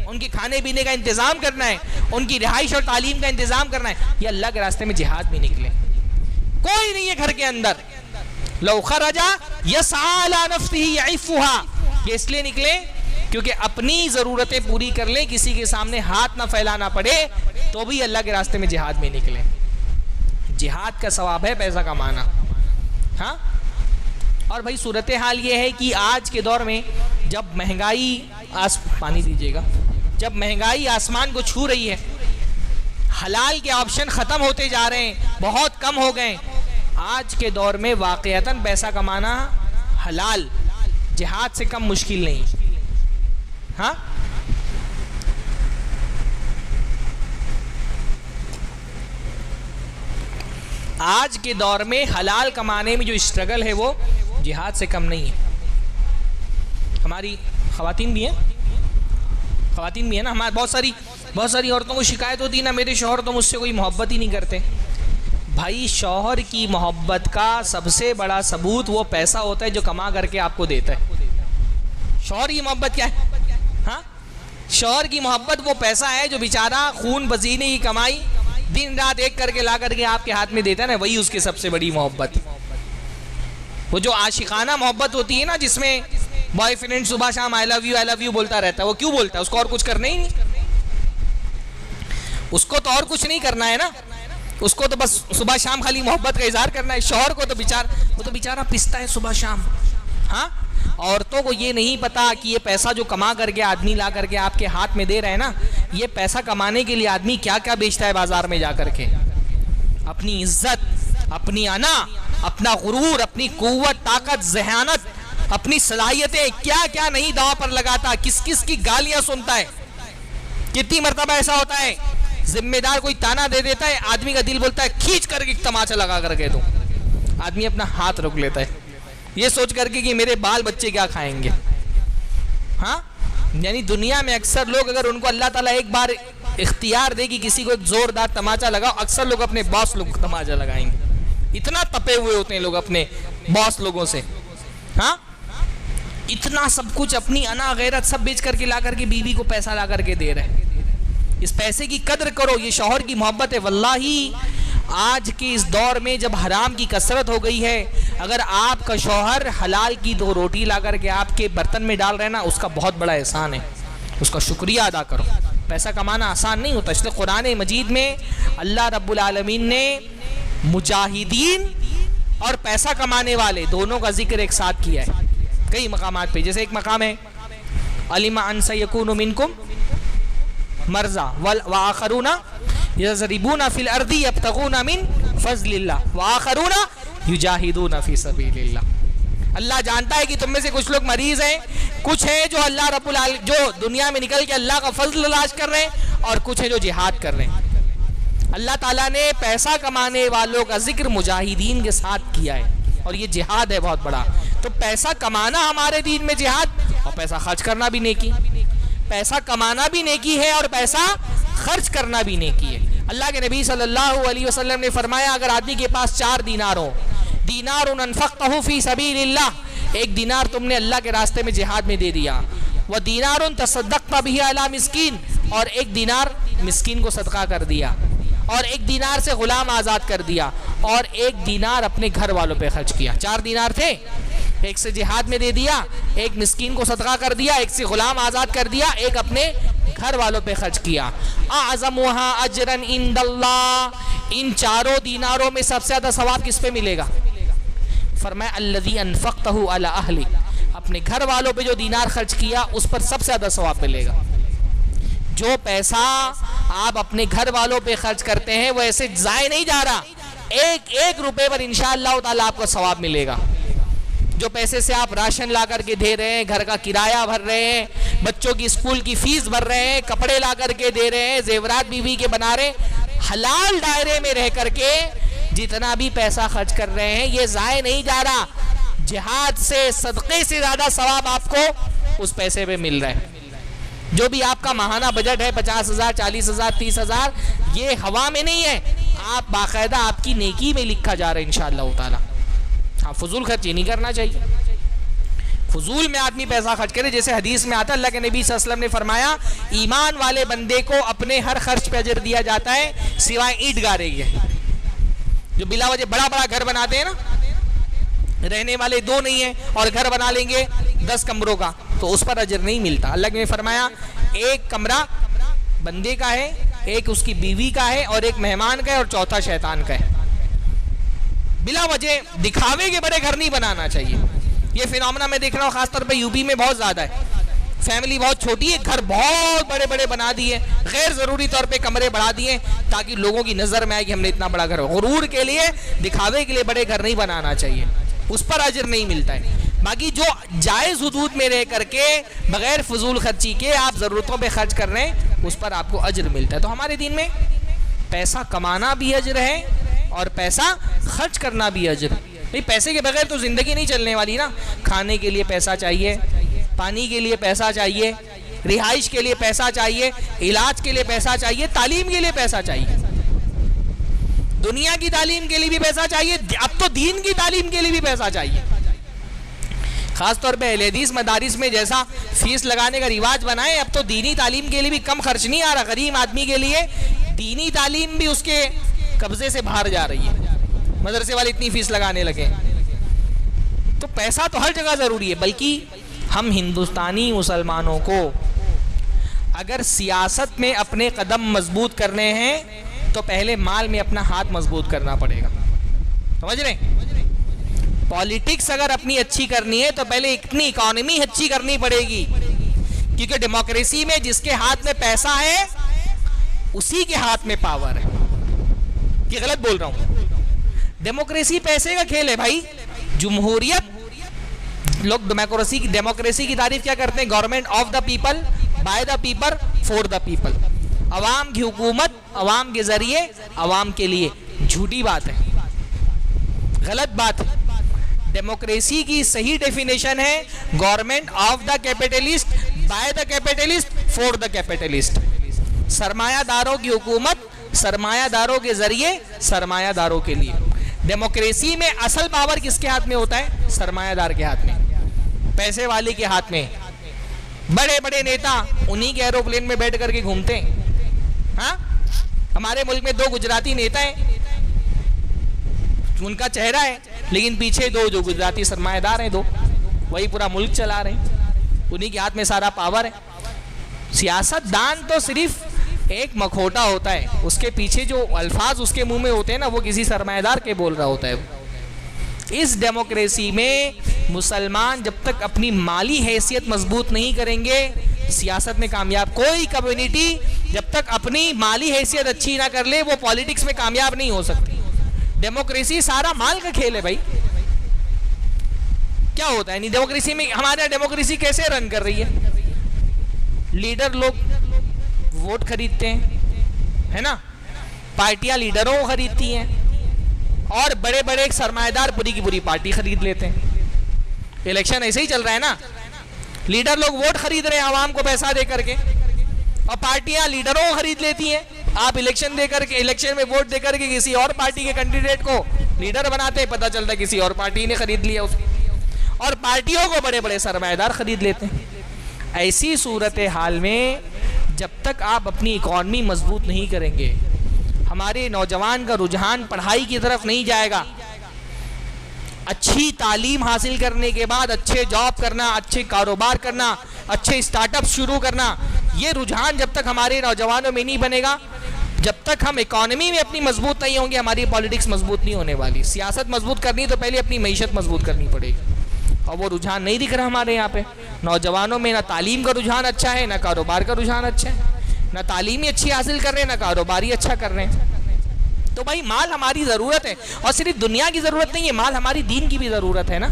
[SPEAKER 1] ان کے کھانے پینے کا انتظام کرنا ہے, ان کی رہائش اور تعلیم کا انتظام کرنا ہے, یہ اللہ کے راستے میں جہاد میں نکلے. کوئی نہیں ہے گھر کے اندر. لو خرج یسعى علی نفسہ یعفھا, یہ اس لیے نکلے کیونکہ اپنی ضرورتیں پوری کر لیں, کسی کے سامنے ہاتھ نہ پھیلانا پڑے, تو بھی اللہ کے راستے میں جہاد میں نکلے. جہاد کا ثواب ہے پیسہ کمانا. ہاں, اور بھائی صورتحال یہ ہے کہ آج کے دور میں جب مہنگائی پانی دیجیے گا, جب مہنگائی آسمان کو چھو رہی ہے, حلال کے آپشن ختم ہوتے جا رہے ہیں, بہت کم ہو گئے. آج کے دور میں واقعتاً پیسہ کمانا حلال جہاد سے کم مشکل نہیں. ہاں, آج کے دور میں حلال کمانے میں جو اسٹرگل ہے وہ جہاد سے کم نہیں ہے. ہماری خواتین بھی ہیں نا, ہمارے بہت ساری عورتوں کو شکایت ہوتی ہے نا, میرے شوہر تو مجھ سے کوئی محبت ہی نہیں کرتے. بھائی, شوہر کی محبت کا سب سے بڑا ثبوت وہ پیسہ ہوتا ہے جو کما کر کے آپ کو دیتا ہے. شوہر کی محبت کیا ہے؟ ہاں, شوہر کی محبت وہ پیسہ ہے جو بیچارہ خون پسینے کی کمائی دن رات ایک کر کے لا کر کے آپ کے ہاتھ میں دیتا ہے نا, وہی اس کی سب سے بڑی محبت. وہ جو عاشقانہ محبت ہوتی ہے نا, جس میں بوائے فرینڈ صبح شام آئی لو یو بولتا رہتا ہے, وہ کیوں بولتا ہے؟ اس کو اور کچھ کرنا ہی نہیں, اس کو تو اور کچھ نہیں کرنا ہے نا, اس کو تو بس صبح شام خالی محبت کا اظہار کرنا ہے. شوہر کو تو وہ تو بیچارہ پستا ہے صبح شام. ہاں, عورتوں کو یہ نہیں پتا کہ یہ پیسہ جو کما کر کے آدمی لا کر کے آپ کے ہاتھ میں دے رہے ہیں نا, یہ پیسہ کمانے کے لیے آدمی کیا کیا بیچتا ہے بازار میں جا کر کے. اپنی عزت, اپنی انا, اپنا غرور, اپنی قوت, طاقت, ذہانت, اپنی صلاحیتیں کیا کیا نہیں داؤ پر لگاتا, کس کس کی گالیاں سنتا ہے. کتنی مرتبہ ایسا ہوتا ہے ذمہ دار کوئی تانا دے دیتا ہے, آدمی کا دل بولتا ہے کھینچ کر کے تماچا لگا کر کے دو, آدمی اپنا ہاتھ روک لیتا ہے یہ سوچ کر کے کہ میرے بال بچے کیا کھائیں گے. ہاں, یعنی دنیا میں اکثر لوگ اگر ان کو اللہ تعالیٰ ایک بار اختیار دے کہ کسی کو ایک زوردار تماچا لگاؤ, اکثر لوگ اپنے باس لوگ کو تماچا لگائیں گے. اتنا تپے ہوئے ہوتے ہیں لوگ اپنے باس لوگوں سے. ہاں, اتنا سب کچھ اپنی انا غیرت سب بیچ کر کے لا کر کے بیوی کو پیسہ لا کر کے دے رہے ہیں. اس پیسے کی قدر کرو, یہ شوہر کی محبت ہے. واللہ آج کے اس دور میں جب حرام کی کثرت ہو گئی ہے, اگر آپ کا شوہر حلال کی 2 روٹی لا کر کے آپ کے برتن میں ڈال رہے ہیں نا, اس کا بہت بڑا احسان ہے, اس کا شکریہ ادا کرو. پیسہ کمانا آسان نہیں ہوتا. اس لیے قرآن مجید میں اللہ رب العالمین نے مجاہدین اور پیسہ کمانے والے دونوں کا ذکر ایک ساتھ کیا ہے کئی مقامات پہ. جیسے ایک مقام ہے علم ان سیکون منکم مرضا وآخرون یضربون فی الارض یبتغون من فضل اللہ وآخرون یجاہدون فی سبیل اللہ. اللہ جانتا ہے کہ تم میں سے کچھ لوگ مریض ہیں, کچھ ہیں جو اللہ رب العالمین جو دنیا میں نکل کے اللہ کا فضل تلاش کر رہے ہیں, اور کچھ ہیں جو جہاد کر رہے ہیں. اللہ تعالیٰ نے پیسہ کمانے والوں کا ذکر مجاہدین کے ساتھ کیا ہے, اور یہ جہاد ہے بہت بڑا. تو پیسہ کمانا ہمارے دین میں جہاد, اور پیسہ خرچ کرنا بھی نیکی. پیسہ کمانا بھی نیکی ہے اور پیسہ خرچ کرنا بھی نیکی ہے. اللہ کے نبی صلی اللہ علیہ وسلم نے فرمایا, اگر آدمی کے پاس 4 دینار ہو, دینار انفقتہ فی سبیل اللہ, ایک دینار تم نے اللہ کے راستے میں جہاد میں دے دیا, ودینار تصدقت بہ علی مسکین, اور ایک دینار مسکین کو صدقہ کر دیا, اور ایک دینار سے غلام آزاد کر دیا, اور ایک دینار اپنے گھر والوں پہ خرچ کیا. 4 دینار تھے, ایک سے جہاد میں دے دیا, ایک مسکین کو صدقہ کر دیا, ایک سے غلام آزاد کر دیا, ایک اپنے گھر والوں پہ خرچ کیا. اعظمھا اجرا عند اللہ, ان چاروں دیناروں میں سب سے زیادہ ثواب کس پہ ملے گا؟ فرمایا الذی انفقتہ علی اہلک, اپنے گھر والوں پہ جو دینار خرچ کیا اس پر سب سے زیادہ ثواب ملے گا. جو پیسہ آپ اپنے گھر والوں پہ خرچ کرتے ہیں وہ ایسے ضائع نہیں جا رہا, ایک ایک روپے پر انشاءاللہ تعالیٰ آپ کو ثواب ملے گا. جو پیسے سے آپ راشن لا کر کے دے رہے ہیں, گھر کا کرایہ بھر رہے ہیں, بچوں کی اسکول کی فیس بھر رہے ہیں, کپڑے لا کر کے دے رہے ہیں, زیورات بیوی کے بنا رہے ہیں, حلال دائرے میں رہ کر کے جتنا بھی پیسہ خرچ کر رہے ہیں یہ ضائع نہیں جا رہا. جہاد سے, صدقے سے زیادہ ثواب آپ کو اس پیسے پہ مل رہا ہے. جو بھی آپ کا ماہانہ بجٹ ہے 50,000 40,000 30,000, یہ ہوا میں نہیں ہے, آپ باقاعدہ آپ کی نیکی میں لکھا جا رہا ہے انشاءاللہ تعالی. ہاں, فضول خرچی نہیں کرنا چاہیے. فضول میں آدمی پیسہ خرچ کرے, جیسے حدیث میں آتا ہے اللہ کے نبی صلی اللہ علیہ وسلم نے فرمایا ایمان والے بندے کو اپنے ہر خرچ پہ اجر دیا جاتا ہے سوائے اینٹ گارے کے. جو بلا وجہ بڑا بڑا گھر بناتے ہیں نا, رہنے والے 2 نہیں ہیں اور گھر بنا لیں گے 10 کمروں کا, تو اس پر اجر نہیں ملتا. اللہ نے فرمایا ایک کمرہ بندے کا ہے, ایک اس کی بیوی کا ہے, اور ایک مہمان کا ہے, اور چوتھا شیطان کا ہے. بلا وجہ دکھاوے کے بڑے گھر نہیں بنانا چاہیے. یہ فینومنا میں دیکھ رہا ہوں خاص طور پہ یو پی میں بہت زیادہ ہے. فیملی بہت چھوٹی ہے, گھر بہت بڑے بڑے بنا دیے, غیر ضروری طور پہ کمرے بڑھا دیے تاکہ لوگوں کی نظر میں آئے کہ ہم نے اتنا بڑا گھر. غرور کے لیے, دکھاوے کے لیے بڑے گھر نہیں بنانا چاہیے, اس پر اجر نہیں ملتا ہے. باقی جو جائز حدود میں رہ کر کے بغیر فضول خرچی کے آپ ضرورتوں پہ خرچ کر رہے ہیں اس پر آپ کو اجر ملتا ہے. تو ہمارے دین میں پیسہ کمانا بھی اجر ہے اور پیسہ خرچ کرنا بھی اجر. نہیں, پیسے کے بغیر تو زندگی نہیں چلنے والی نا. کھانے کے لیے پیسہ چاہیے, پانی کے لیے پیسہ چاہیے, رہائش کے لیے پیسہ چاہیے, علاج کے لیے پیسہ چاہیے, تعلیم کے لیے پیسہ چاہیے, دنیا کی تعلیم کے لیے بھی پیسہ چاہیے, اب تو دین کی تعلیم کے لیے بھی پیسہ چاہیے. خاص طور پہ اہل حدیث مدارس میں جیسا فیس لگانے کا رواج بنائے, اب تو دینی تعلیم کے لیے بھی کم خرچ نہیں آ رہا. غریب آدمی کے لیے دینی تعلیم بھی اس کے قبضے سے باہر جا رہی ہے, مدرسے والے اتنی فیس لگانے لگے. تو پیسہ تو ہر جگہ ضروری ہے, بلکہ ہم ہندوستانی مسلمانوں کو اگر سیاست میں اپنے قدم مضبوط کرنے ہیں تو پہلے مال میں اپنا ہاتھ مضبوط کرنا پڑے گا. سمجھ رہے ہیں؟ پالیٹکس اگر اپنی اچھی کرنی ہے تو پہلے اپنی اکانومی اچھی کرنی پڑے گی, کیونکہ ڈیموکریسی میں جس کے ہاتھ میں پیسہ ہے اسی کے ہاتھ میں پاور ہے. یہ غلط بول رہا ہوں؟ ڈیموکریسی پیسے کا کھیل ہے بھائی. جمہوریت, لوگ ڈیموکریسی کی تعریف کیا کرتے ہیں؟ Government of the people, by the people, for the people. عوام کی حکومت عوام کے ذریعے عوام کے لیے. جھوٹی بات ہے, غلط بات ہے. ڈیموکریسی کی صحیح ڈیفینیشن ہے government of the capitalist, by the capitalist, for the capitalist. سرمایہ داروں کی حکومت سرمایہ داروں کے ذریعے سرمایہ داروں کے لیے. ڈیموکریسی میں اصل پاور کس کے ہاتھ میں ہوتا ہے؟ سرمایہ دار کے ہاتھ میں, پیسے والے کے ہاتھ میں. بڑے بڑے نیتا انہی کے ایروپلین میں بیٹھ کر کے گھومتے ہیں. ہاں, ہمارے ملک میں 2 گجراتی نیتا ہیں, ان کا چہرہ ہے لیکن پیچھے 2 جو گجراتی سرمایہ دار ہیں, 2 وہی پورا ملک چلا رہے ہیں, انہی کے ہاتھ میں سارا پاور ہے. سیاست دان تو صرف ایک مکھوٹا ہوتا ہے, اس کے پیچھے جو الفاظ اس کے منہ میں ہوتے ہیں نا وہ کسی سرمایہ دار کے بول رہا ہوتا ہے. اس ڈیموکریسی میں مسلمان جب تک اپنی مالی حیثیت مضبوط نہیں کریں گے سیاست میں کامیاب. کوئی کمیونٹی جب تک اپنی مالی حیثیت اچھی نہ کر لے وہ پالیٹکس میں کامیاب نہیں ہو سکتی. ڈیموکریسی سارا مال کا کھیل ہے بھائی. کیا ہوتا ہے ڈیموکریسی میں؟ ہمارے ڈیموکریسی کیسے رن کر رہی ہے؟ لیڈر لوگ ووٹ خریدتے ہیں, ہے نا, پارٹیاں لیڈروں کو خریدتی ہیں, اور بڑے بڑے سرمایہ دار پوری کی پوری پارٹی خرید لیتے ہیں. الیکشن ایسے ہی چل رہا ہے نا, لیڈر لوگ ووٹ خرید رہے ہیں عوام کو پیسہ دے کر کے, اور پارٹیاں لیڈروں کو خرید لیتی ہیں. آپ الیکشن دے کر کے, الیکشن میں ووٹ دے کر کے کسی اور پارٹی کے کینڈیڈیٹ کو لیڈر بناتے ہیں, پتہ چلتا ہے کسی اور پارٹی نے خرید لیا اس, اور پارٹیوں کو بڑے بڑے سرمایہ دار خرید لیتے ہیں. ایسی صورتحال میں جب تک آپ اپنی اکانومی مضبوط نہیں کریں گے ہمارے نوجوان کا رجحان پڑھائی کی طرف نہیں جائے گا. اچھی تعلیم حاصل کرنے کے بعد اچھے جاب کرنا, اچھے کاروبار کرنا, اچھے اسٹارٹ اپ شروع کرنا, یہ رجحان جب تک ہمارے نوجوانوں میں نہیں بنے گا، جب تک ہم اکانومی میں اپنی مضبوط نہیں ہوں گے، ہماری پالیٹکس مضبوط نہیں ہونے والی. سیاست مضبوط کرنی تو پہلے اپنی معیشت مضبوط کرنی پڑے گی، اور وہ رجحان نہیں دکھ رہا ہمارے یہاں پہ. نوجوانوں میں نہ تعلیم کا رجحان اچھا ہے، نہ کاروبار کا رجحان اچھا ہے، نہ تعلیمی اچھی حاصل کر رہے ہیں، نہ کاروباری اچھا کر رہے ہیں. تو بھائی مال ہماری ضرورت ہے، اور صرف دنیا کی ضرورت نہیں ہے، مال ہماری دین کی بھی ضرورت ہے نا.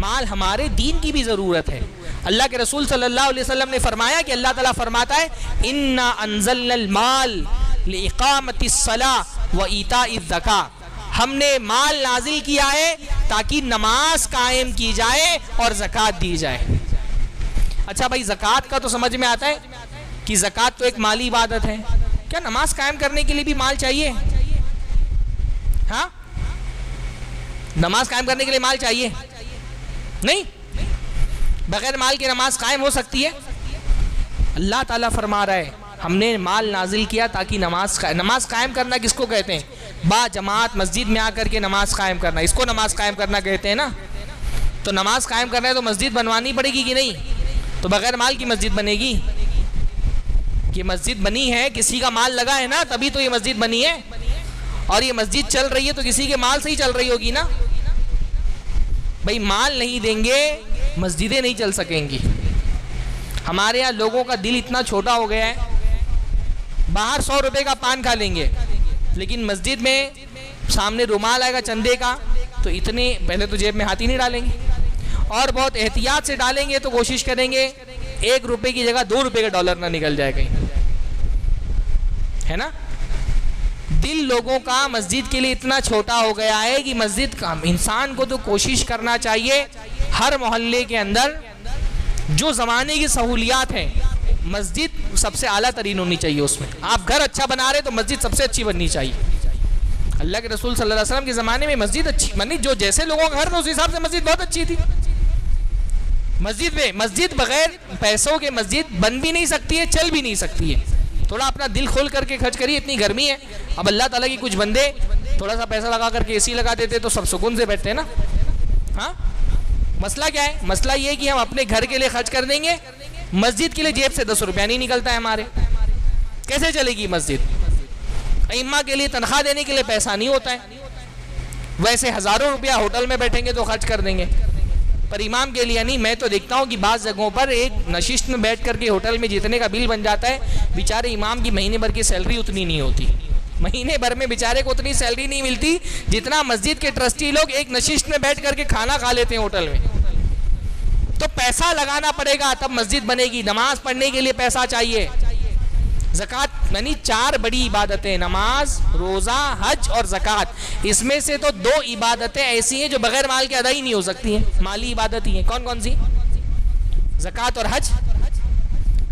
[SPEAKER 1] مال ہمارے دین کی بھی ضرورت ہے. اللہ کے رسول صلی اللہ علیہ وسلم نے فرمایا کہ اللہ تعالیٰ فرماتا ہے اِنَّا أَنزَلْنَا الْمَالِ لِإِقَامَةِ الصَّلَاةِ وَإِيتَاءِ الزَّكَاةِ، ہم نے مال نازل کیا ہے تاکہ نماز قائم کی جائے اور زکوٰۃ دی جائے. اچھا بھائی زکوٰۃ کا تو سمجھ میں آتا ہے کہ زکوٰۃ تو ایک مالی عبادت ہے، کیا نماز قائم کرنے کے لیے بھی مال چاہیے؟ ہاں، نماز قائم کرنے کے لیے مال چاہیے؟ نہیں، بغیر مال کے نماز قائم ہو سکتی ہے؟ اللہ تعالیٰ فرما رہا ہے ہم نے مال نازل کیا تاکہ نماز قائم کرنا کس کو کہتے ہیں؟ با جماعت مسجد میں آ کر کے نماز قائم کرنا، اس کو نماز قائم کرنا کہتے ہیں نا. تو نماز قائم کرنا ہے تو مسجد بنوانی پڑے گی کہ نہیں؟ تو بغیر مال کی مسجد بنے گی؟ یہ مسجد بنی ہے کسی کا مال لگا ہے نا، تبھی تو یہ مسجد بنی ہے. اور یہ مسجد چل رہی ہے تو کسی کے مال سے ہی چل رہی ہوگی نا. بھائی مال نہیں دیں گے مسجدیں نہیں چل سکیں گی. ہمارے یہاں لوگوں کا دل اتنا چھوٹا ہو گیا ہے، باہر 100 روپے کا پان کھا لیں گے، لیکن مسجد میں سامنے رومال آئے گا چندے کا تو اتنے پہلے تو جیب میں ہاتھ ہی نہیں ڈالیں گے، اور بہت احتیاط سے ڈالیں گے تو کوشش کریں گے 1 روپے کی جگہ 2 روپے کا ڈالر نہ نکل جائے کہیں، ہے نا. دل لوگوں کا مسجد کے لیے اتنا چھوٹا ہو گیا ہے کہ مسجد کا انسان کو تو کوشش کرنا چاہیے ہر محلے کے اندر جو زمانے کی سہولیات ہیں مسجد سب سے اعلیٰ ترین ہونی چاہیے. اس میں آپ گھر اچھا بنا رہے تو مسجد سب سے اچھی بننی چاہیے. اللہ کے رسول صلی اللہ علیہ وسلم کے زمانے میں مسجد اچھی بنی، جو جیسے لوگوں کا گھر تھا اس حساب سے مسجد بہت اچھی تھی. مسجد بغیر پیسوں کے مسجد بن بھی نہیں سکتی ہے، چل بھی نہیں سکتی ہے. تھوڑا اپنا دل کھول کر کے خرچ کریے، اتنی گرمی ہے. اب اللہ تعالیٰ کی کچھ بندے تھوڑا سا پیسہ لگا کر کے اے سی لگا دیتے تو سب سکون سے بیٹھتے ہیں نا. ہاں، مسئلہ کیا ہے؟ مسئلہ یہ ہے کہ ہم اپنے گھر کے لیے خرچ کر دیں گے، مسجد کے لیے جیب سے 10 روپیہ نہیں نکلتا ہے ہمارے. کیسے چلے گی مسجد؟ ائمہ کے لیے تنخواہ دینے کے لیے پیسہ نہیں ہوتا ہے، ویسے ہزاروں روپیہ ہوٹل میں بیٹھیں گے تو خرچ کر دیں گے، پر امام کے لیے نہیں. میں تو دیکھتا ہوں کہ بعض جگہوں پر ایک نشست میں بیٹھ کر کے ہوٹل میں جتنے کا بل بن جاتا ہے، بیچارے امام کی مہینے بھر کی سیلری اتنی نہیں ہوتی. مہینے بھر میں بیچارے کو اتنی سیلری نہیں ملتی جتنا مسجد کے ٹرسٹی لوگ ایک نشست میں بیٹھ کر کے کھانا کھا لیتے ہیں ہوٹل میں. تو پیسہ لگانا پڑے گا تب مسجد بنے گی. نماز پڑھنے کے لیے پیسہ چاہیے. زکوٰۃ یعنی 4 بڑی عبادتیں، نماز، روزہ، حج اور زکوٰۃ. اس میں سے تو 2 عبادتیں ایسی ہیں جو بغیر مال کے ادا ہی نہیں ہو سکتی ہیں، مالی عبادت ہی ہیں. کون کون سی؟ زکوٰۃ اور حج.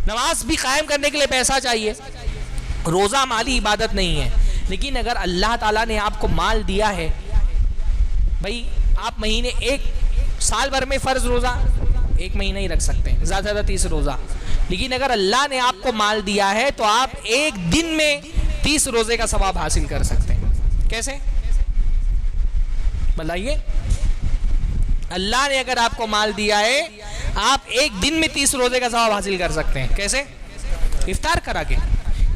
[SPEAKER 1] نماز بھی قائم کرنے کے لیے پیسہ چاہیے. روزہ مالی عبادت نہیں ہے، لیکن اگر اللہ تعالیٰ نے آپ کو مال دیا ہے، بھائی آپ مہینے ایک سال بھر میں فرض روزہ 1 مہینہ ہی رکھ سکتے ہیں، زیادہ زیادہ 30 روزہ. لیکن اگر اللہ نے آپ کو مال دیا ہے تو آپ ایک دن میں 30 روزے کا ثواب حاصل کر سکتے ہیں. کیسے بتائیے؟ اللہ نے اگر آپ کو مال دیا ہے آپ ایک دن میں 30 روزے کا ثواب حاصل کر سکتے ہیں. کیسے؟ افطار کرا کے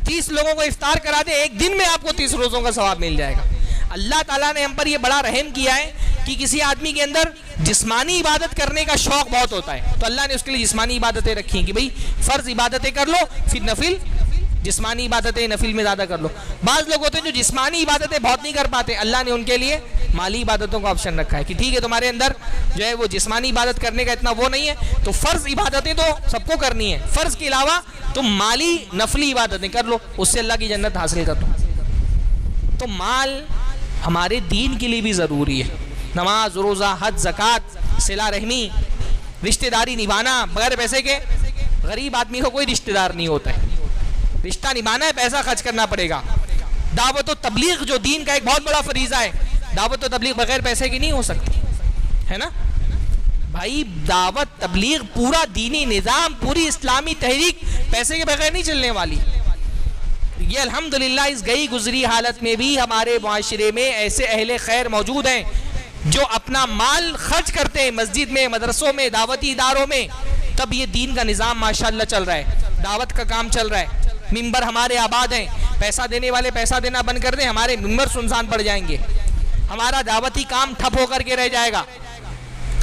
[SPEAKER 1] 30 لوگوں کو افطار کرا دے، ایک دن میں آپ کو 30 روزوں کا ثواب مل جائے گا. اللہ تعالیٰ نے ہم پر یہ بڑا رحم کیا ہے کہ کسی آدمی کے اندر جسمانی عبادت کرنے کا شوق بہت ہوتا ہے، تو اللہ نے اس کے لیے جسمانی عبادتیں رکھی ہیں کہ بھئی فرض عبادتیں کر لو، پھر نفل جسمانی عبادتیں نفل میں زیادہ کر لو. بعض لوگ ہوتے ہیں جو جسمانی عبادتیں بہت نہیں کر پاتے، اللہ نے ان کے لیے مالی عبادتوں کا آپشن رکھا ہے کہ ٹھیک ہے تمہارے اندر جو ہے وہ جسمانی عبادت کرنے کا اتنا وہ نہیں ہے تو فرض عبادتیں تو سب کو کرنی ہے، فرض کے علاوہ تم مالی نفلی عبادتیں کر لو، اس سے اللہ کی جنت حاصل کر لو. تو مال ہمارے دین کے لیے بھی ضروری ہے. نماز، روزہ، حج، زکوٰۃ، صلہ رحمی، رشتہ داری نبھانا. بغیر پیسے کے غریب آدمی کو کوئی رشتہ دار نہیں ہوتا ہے، رشتہ نبھانا ہے پیسہ خرچ کرنا پڑے گا. دعوت و تبلیغ جو دین کا ایک بہت بڑا فریضہ ہے، دعوت و تبلیغ بغیر پیسے کی نہیں ہو سکتی ہے نا بھائی. دعوت تبلیغ پورا دینی نظام، پوری اسلامی تحریک پیسے کے بغیر نہیں چلنے والی. یہ الحمدللہ اس گئی گزری حالت میں بھی ہمارے معاشرے میں ایسے اہل خیر موجود ہیں جو اپنا مال خرچ کرتے ہیں مسجد میں، مدرسوں میں، دعوتی اداروں میں، تب یہ دین کا نظام ماشاءاللہ چل رہا ہے، دعوت کا کام چل رہا ہے، ممبر ہمارے آباد ہیں، پیسہ دینے والے پیسہ دینا بند کر دیں، ہمارے ممبر سنسان پڑ جائیں گے، ہمارا دعوتی کام ٹھپ ہو کر کے رہ جائے گا،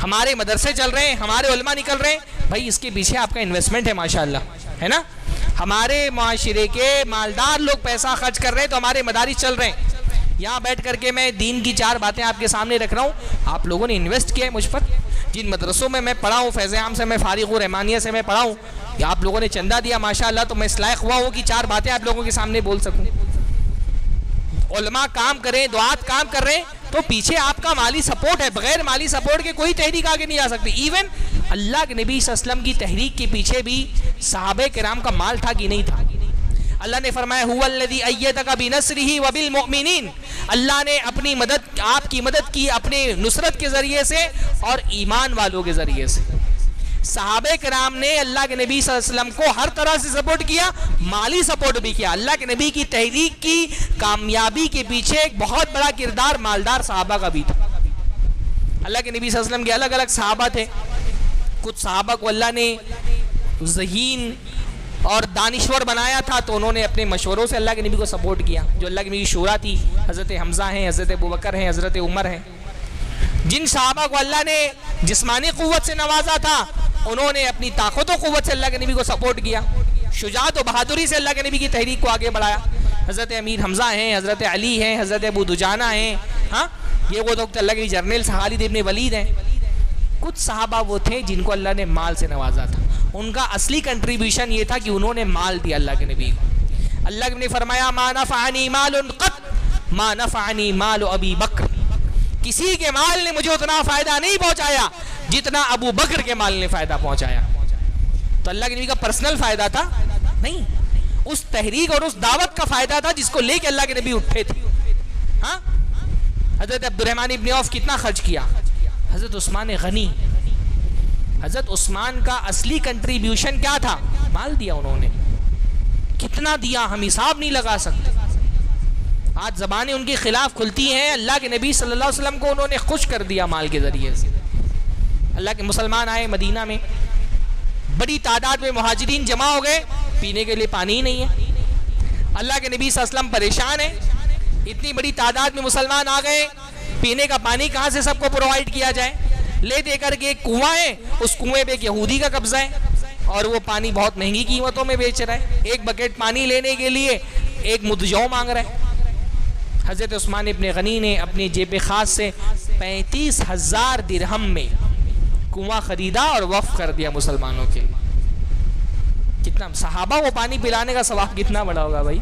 [SPEAKER 1] ہمارے مدرسے چل رہے ہیں، ہمارے علماء نکل رہے ہیں، بھائی اس کے پیچھے آپ کا انویسٹمنٹ ہے ماشاءاللہ، ہے نا؟ ہمارے معاشرے کے مالدار لوگ پیسہ خرچ کر رہے ہیں تو ہمارے مدارس چل رہے ہیں۔ یہاں بیٹھ کر کے میں دین کی 4 باتیں آپ کے سامنے رکھ رہا ہوں، آپ لوگوں نے انویسٹ کیا ہے مجھ پر، جن مدرسوں میں پڑھا ہوں، فیض عام سے میں فارغ ہوں، رحمانیہ سے میں پڑھا ہوں، یا آپ لوگوں نے چندہ دیا ماشاءاللہ، تو میں اس لائق ہوا ہوں کہ 4 باتیں آپ لوگوں کے سامنے بول سکوں۔ علماء کام کریں، دعات کام کر رہے ہیں تو پیچھے آپ کا مالی سپورٹ ہے، بغیر مالی سپورٹ کے کوئی تحریک آگے نہیں جا سکتی۔ ایون اللہ کے نبی صلی اللہ علیہ وسلم کی تحریک کے پیچھے بھی صحابہ کرام کا مال تھا کہ نہیں تھا؟ اللہ نے فرمایا هو الذی ایدک بنصرہ وبالمؤمنین، اللہ نے اپنی مدد، آپ کی مدد کی اپنے نصرت کے ذریعے سے اور ایمان والوں کے ذریعے سے۔ صحابہ کرام نے اللہ کے نبی صلی اللہ علیہ وسلم کو ہر طرح سے سپورٹ کیا، مالی سپورٹ بھی کیا۔ اللہ کے نبی کی تحریک کی کامیابی کے پیچھے ایک بہت بڑا کردار مالدار صحابہ کا بھی تھا۔ اللہ کے نبی صلی اللہ علیہ وسلم کے الگ الگ صحابہ تھے، کچھ صحابہ کو اللہ نے ذہین اور دانشور بنایا تھا تو انہوں نے اپنے مشوروں سے اللہ کے نبی کو سپورٹ کیا، جو اللہ کے نبی کی شورا تھی، حضرت حمزہ ہیں، حضرت ابوبکر ہیں، حضرت عمر ہیں۔ جن صحابہ کو اللہ نے جسمانی قوت سے نوازا تھا انہوں نے اپنی طاقت و قوت سے اللہ کے نبی کو سپورٹ کیا، شجاعت و بہادری سے اللہ کے نبی کی تحریک کو آگے بڑھایا۔ حضرت امیر حمزہ ہیں، حضرت علی ہیں، حضرت ابو دجانہ ہیں، ہاں یہ وہ تو اللہ کے جرنیل خالد ابن ولید ہیں۔ کچھ صحابہ وہ تھے جن کو اللہ نے مال سے نوازا تھا، ان کا اصلی کنٹریبیوشن یہ تھا کہ انہوں نے مال دیا اللہ کے نبی کو۔ اللہ نے فرمایا ما نفعنی مال قط ما نفعنی مال ابی بکر، کسی کے مال نے مجھے اتنا فائدہ نہیں پہنچایا جتنا ابو بکر کے مال نے فائدہ پہنچایا۔ تو اللہ کے نبی کا پرسنل فائدہ تھا نہیں، اس تحریک اور اس دعوت کا فائدہ تھا جس کو لے کے اللہ کے نبی اٹھے تھے۔ ہاں حضرت عبد الرحمن ابن عوف کتنا خرچ کیا، حضرت عثمان غنی، حضرت عثمان کا اصلی کنٹریبیوشن کیا تھا؟ مال دیا انہوں نے، کتنا دیا ہم حساب نہیں لگا سکتے۔ آج زبانیں ان کے خلاف کھلتی ہیں، اللہ کے نبی صلی اللہ علیہ وسلم کو انہوں نے خوش کر دیا مال کے ذریعے سے۔ اللہ کے مسلمان آئے مدینہ میں، بڑی تعداد میں مہاجرین جمع ہو گئے، پینے کے لیے پانی ہی نہیں ہے۔ اللہ کے نبی صلی اللہ علیہ وسلم پریشان ہیں، اتنی بڑی تعداد میں مسلمان آ گئے، پینے کا پانی کہاں سے سب کو پرووائڈ کیا جائے؟ لے دے کر کے ایک کنواں ہے، اس کنویں پہ ایک یہودی کا قبضہ ہے اور وہ پانی بہت مہنگی قیمتوں میں بیچ رہا ہے، ایک بکیٹ پانی لینے کے لیے ایک مدجو مانگ رہا ہے۔ حضرت عثمان ابن غنی نے اپنی جیب خاص سے 35,000 درہم میں کنواں خریدا اور وقف کر دیا مسلمانوں کے لیے۔ کتنا صحابہ کو پانی پلانے کا ثواب کتنا بڑا ہوگا بھائی،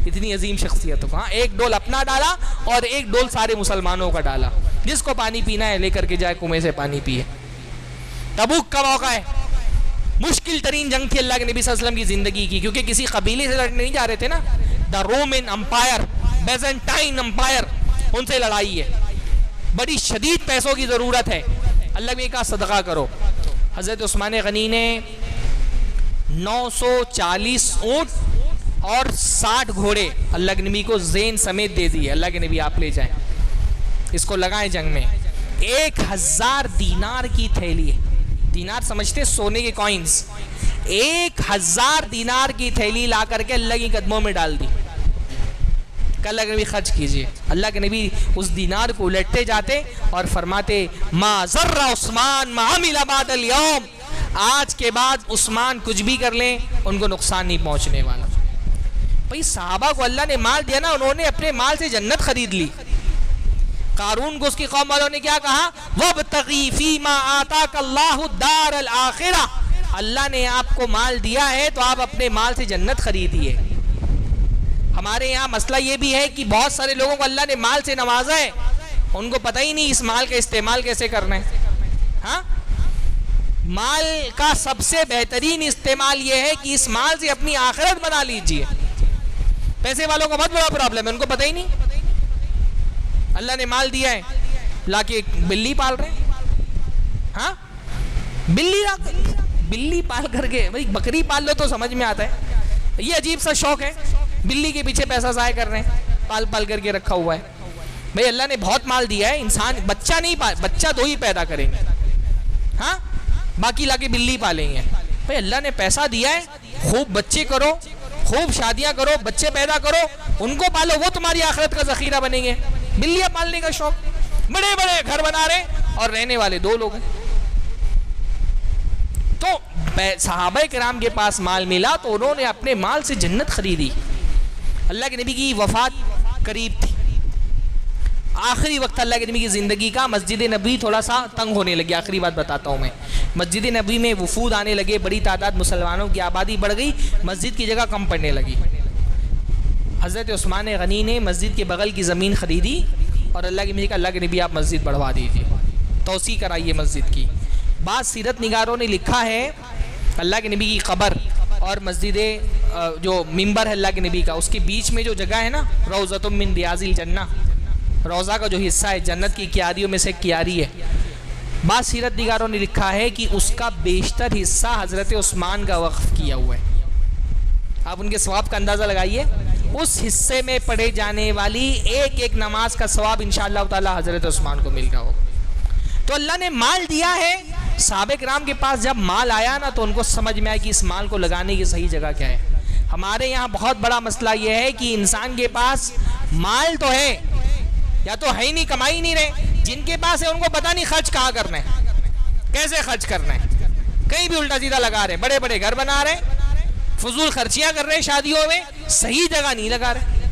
[SPEAKER 1] اتنی عظیم شخصیتوں کو۔ ہاں ایک ڈول اپنا ڈالا اور ایک ڈول سارے مسلمانوں کا ڈالا، جس کو پانی پینا ہے لے کر کے جائے کنویں سے پانی پیے۔ تبوک کا موقع ہے، مشکل ترین جنگ تھی اللہ کے نبی صلی اللہ علیہ وسلم کی زندگی کی، کیونکہ کسی قبیلے سے لڑنے نہیں جا رہے تھے نا، the Roman empire, Byzantine empire, ان سے لڑائی ہے، بڑی شدید پیسوں کی ضرورت ہے۔ اللہ نے کہا صدقہ کرو۔ حضرت عثمان غنی نے 940 اونٹ اور 60 گھوڑے اللہ کے نبی کو زین سمیت دے دیے، اللہ کے نبی آپ لے جائیں، اس کو لگائیں جنگ میں۔ 1000 دینار کی تھیلی، دینار سمجھتے سونے کے کوئنز، 1000 دینار کی تھیلی لا کر کے اللہ کے قدموں میں ڈال دی کہ اللہ کے نبی خرچ کیجئے۔ اللہ کے نبی اس دینار کو الٹتے جاتے اور فرماتے ما ضر عثمان ما عمل بعد اليوم، آج کے بعد عثمان کچھ بھی کر لیں ان کو نقصان نہیں پہنچنے والا۔ بھئی صحابہ کو اللہ نے مال دیا نا، انہوں نے اپنے مال سے جنت خرید لی۔ قارون کو اس کی قوم والوں نے کیا کہا؟ وَابْتَغِي فِي مَا آتَاكَ اللَّهُ الدَّارَ الْآخِرَةَ، اللہ نے آپ کو مال دیا ہے تو آپ اپنے مال سے جنت خریدیے۔ ہمارے یہاں مسئلہ یہ بھی ہے کہ بہت سارے لوگوں کو اللہ نے مال سے نوازا ہے، ان کو پتہ ہی نہیں اس مال کا استعمال کیسے کرنا ہے۔ ہاں مال کا سب سے بہترین استعمال یہ ہے کہ اس مال سے اپنی آخرت بنا لیجئے۔ پیسے والوں کا بہت بڑا پرابلم ہے، ان کو پتہ ہی نہیں اللہ نے مال دیا ہے، لا کے بلی پال رہے ہیں۔ ہاں بلی پال کر کے، بھائی بکری پال لو تو سمجھ میں آتا ہے، یہ عجیب سا شوق ہے، بلی کے پیچھے پیسہ ضائع کر رہے ہیں، پال پال کر کے رکھا ہوا ہے۔ بھائی اللہ نے بہت مال دیا ہے، انسان بچہ نہیں بچہ 2 ہی پیدا کریں گے، ہاں باقی لا کے بلی پالیں گے۔ بھائی اللہ نے پیسہ دیا ہے، خوب بچے کرو، خوب شادیاں کرو، بچے پیدا کرو، ان کو پالو، وہ تمہاری آخرت کا ذخیرہ بنیں گے۔ بلیاں پالنے کا شوق، بڑے بڑے گھر بنا رہے اور رہنے والے 2 لوگ ہیں۔ تو صحابہ کرام کے پاس مال ملا تو انہوں نے اپنے مال سے جنت خریدی۔ اللہ کے نبی کی وفات قریب تھی، آخری وقت اللہ کے نبی کی زندگی کا، مسجد نبوی تھوڑا سا تنگ ہونے لگی۔ آخری بات بتاتا ہوں میں، مسجد نبوی میں وفود آنے لگے، بڑی تعداد مسلمانوں کی آبادی بڑھ گئی، مسجد کی جگہ کم پڑنے لگی۔ حضرت عثمان غنی نے مسجد کے بغل کی زمین خریدی اور اللہ کے نبی کا، اللہ کے نبی آپ مسجد بڑھوا دیجیے، توسیع کرائیے مسجد کی۔ بعض سیرت نگاروں نے لکھا ہے اللہ کے نبی کی قبر اور مسجد جو ممبر ہے اللہ کے نبی کا، اس کے بیچ میں جو جگہ ہے نا، روضۃ من ریاض الجنہ، روضہ کا جو حصہ ہے جنت کی کیاریوں میں سے ایک کیاری ہے۔ بعض سیرت نگاروں نے لکھا ہے کہ اس کا بیشتر حصہ حضرت عثمان کا وقف کیا ہوا ہے۔ آپ ان کے ثواب کا اندازہ لگائیے، اس حصے میں پڑھے جانے والی ایک ایک نماز کا ثواب انشاءاللہ تعالی حضرت عثمان کو مل رہا ہوگا۔ تو اللہ نے مال دیا ہے، صحابہ کرام کے پاس جب مال آیا نا تو ان کو سمجھ میں آیا کہ اس مال کو لگانے کی صحیح جگہ کیا ہے۔ ہمارے یہاں بہت بڑا مسئلہ یہ ہے کہ انسان کے پاس مال تو ہے، یا تو ہے ہی نہیں، کمائی نہیں رہے، جن کے پاس ہے ان کو پتہ نہیں خرچ کہاں کرنا ہے، کیسے خرچ کرنا ہے، کہیں بھی الٹا سیدھا لگا رہے، بڑے بڑے گھر بنا رہے، فضول خرچیاں کر رہے شادیوں میں، صحیح جگہ نہیں لگا رہے۔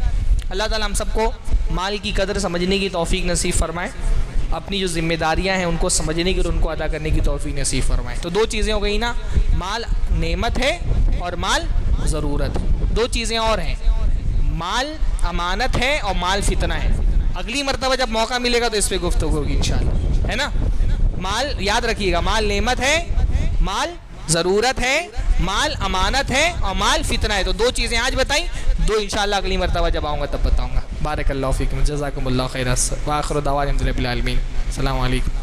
[SPEAKER 1] اللہ تعالیٰ ہم سب کو مال کی قدر سمجھنے کی توفیق نصیب فرمائے، اپنی جو ذمہ داریاں ہیں ان کو سمجھنے کی اور ان کو ادا کرنے کی توفیق نصیب فرمائے۔ تو 2 چیزیں ہو گئی نا، مال نعمت ہے اور مال ضرورت ہے۔ 2 چیزیں اور ہیں، مال امانت ہے اور مال فتنہ ہے۔ اگلی مرتبہ جب موقع ملے گا تو اس پہ گفتگو ہوگی انشاءاللہ، ہے نا۔ مال یاد رکھیے گا، مال نعمت ہے، مال ضرورت ہے، مال امانت ہے اور مال فتنہ ہے۔ تو 2 چیزیں آج بتائیں، 2 انشاءاللہ اگلی مرتبہ جب آؤں گا تب بتاؤں گا۔ بارک اللہ فیکم، جزاکم اللہ خیر، وآخر دعوانا الحمد للہ رب العالمین، السلام علیکم۔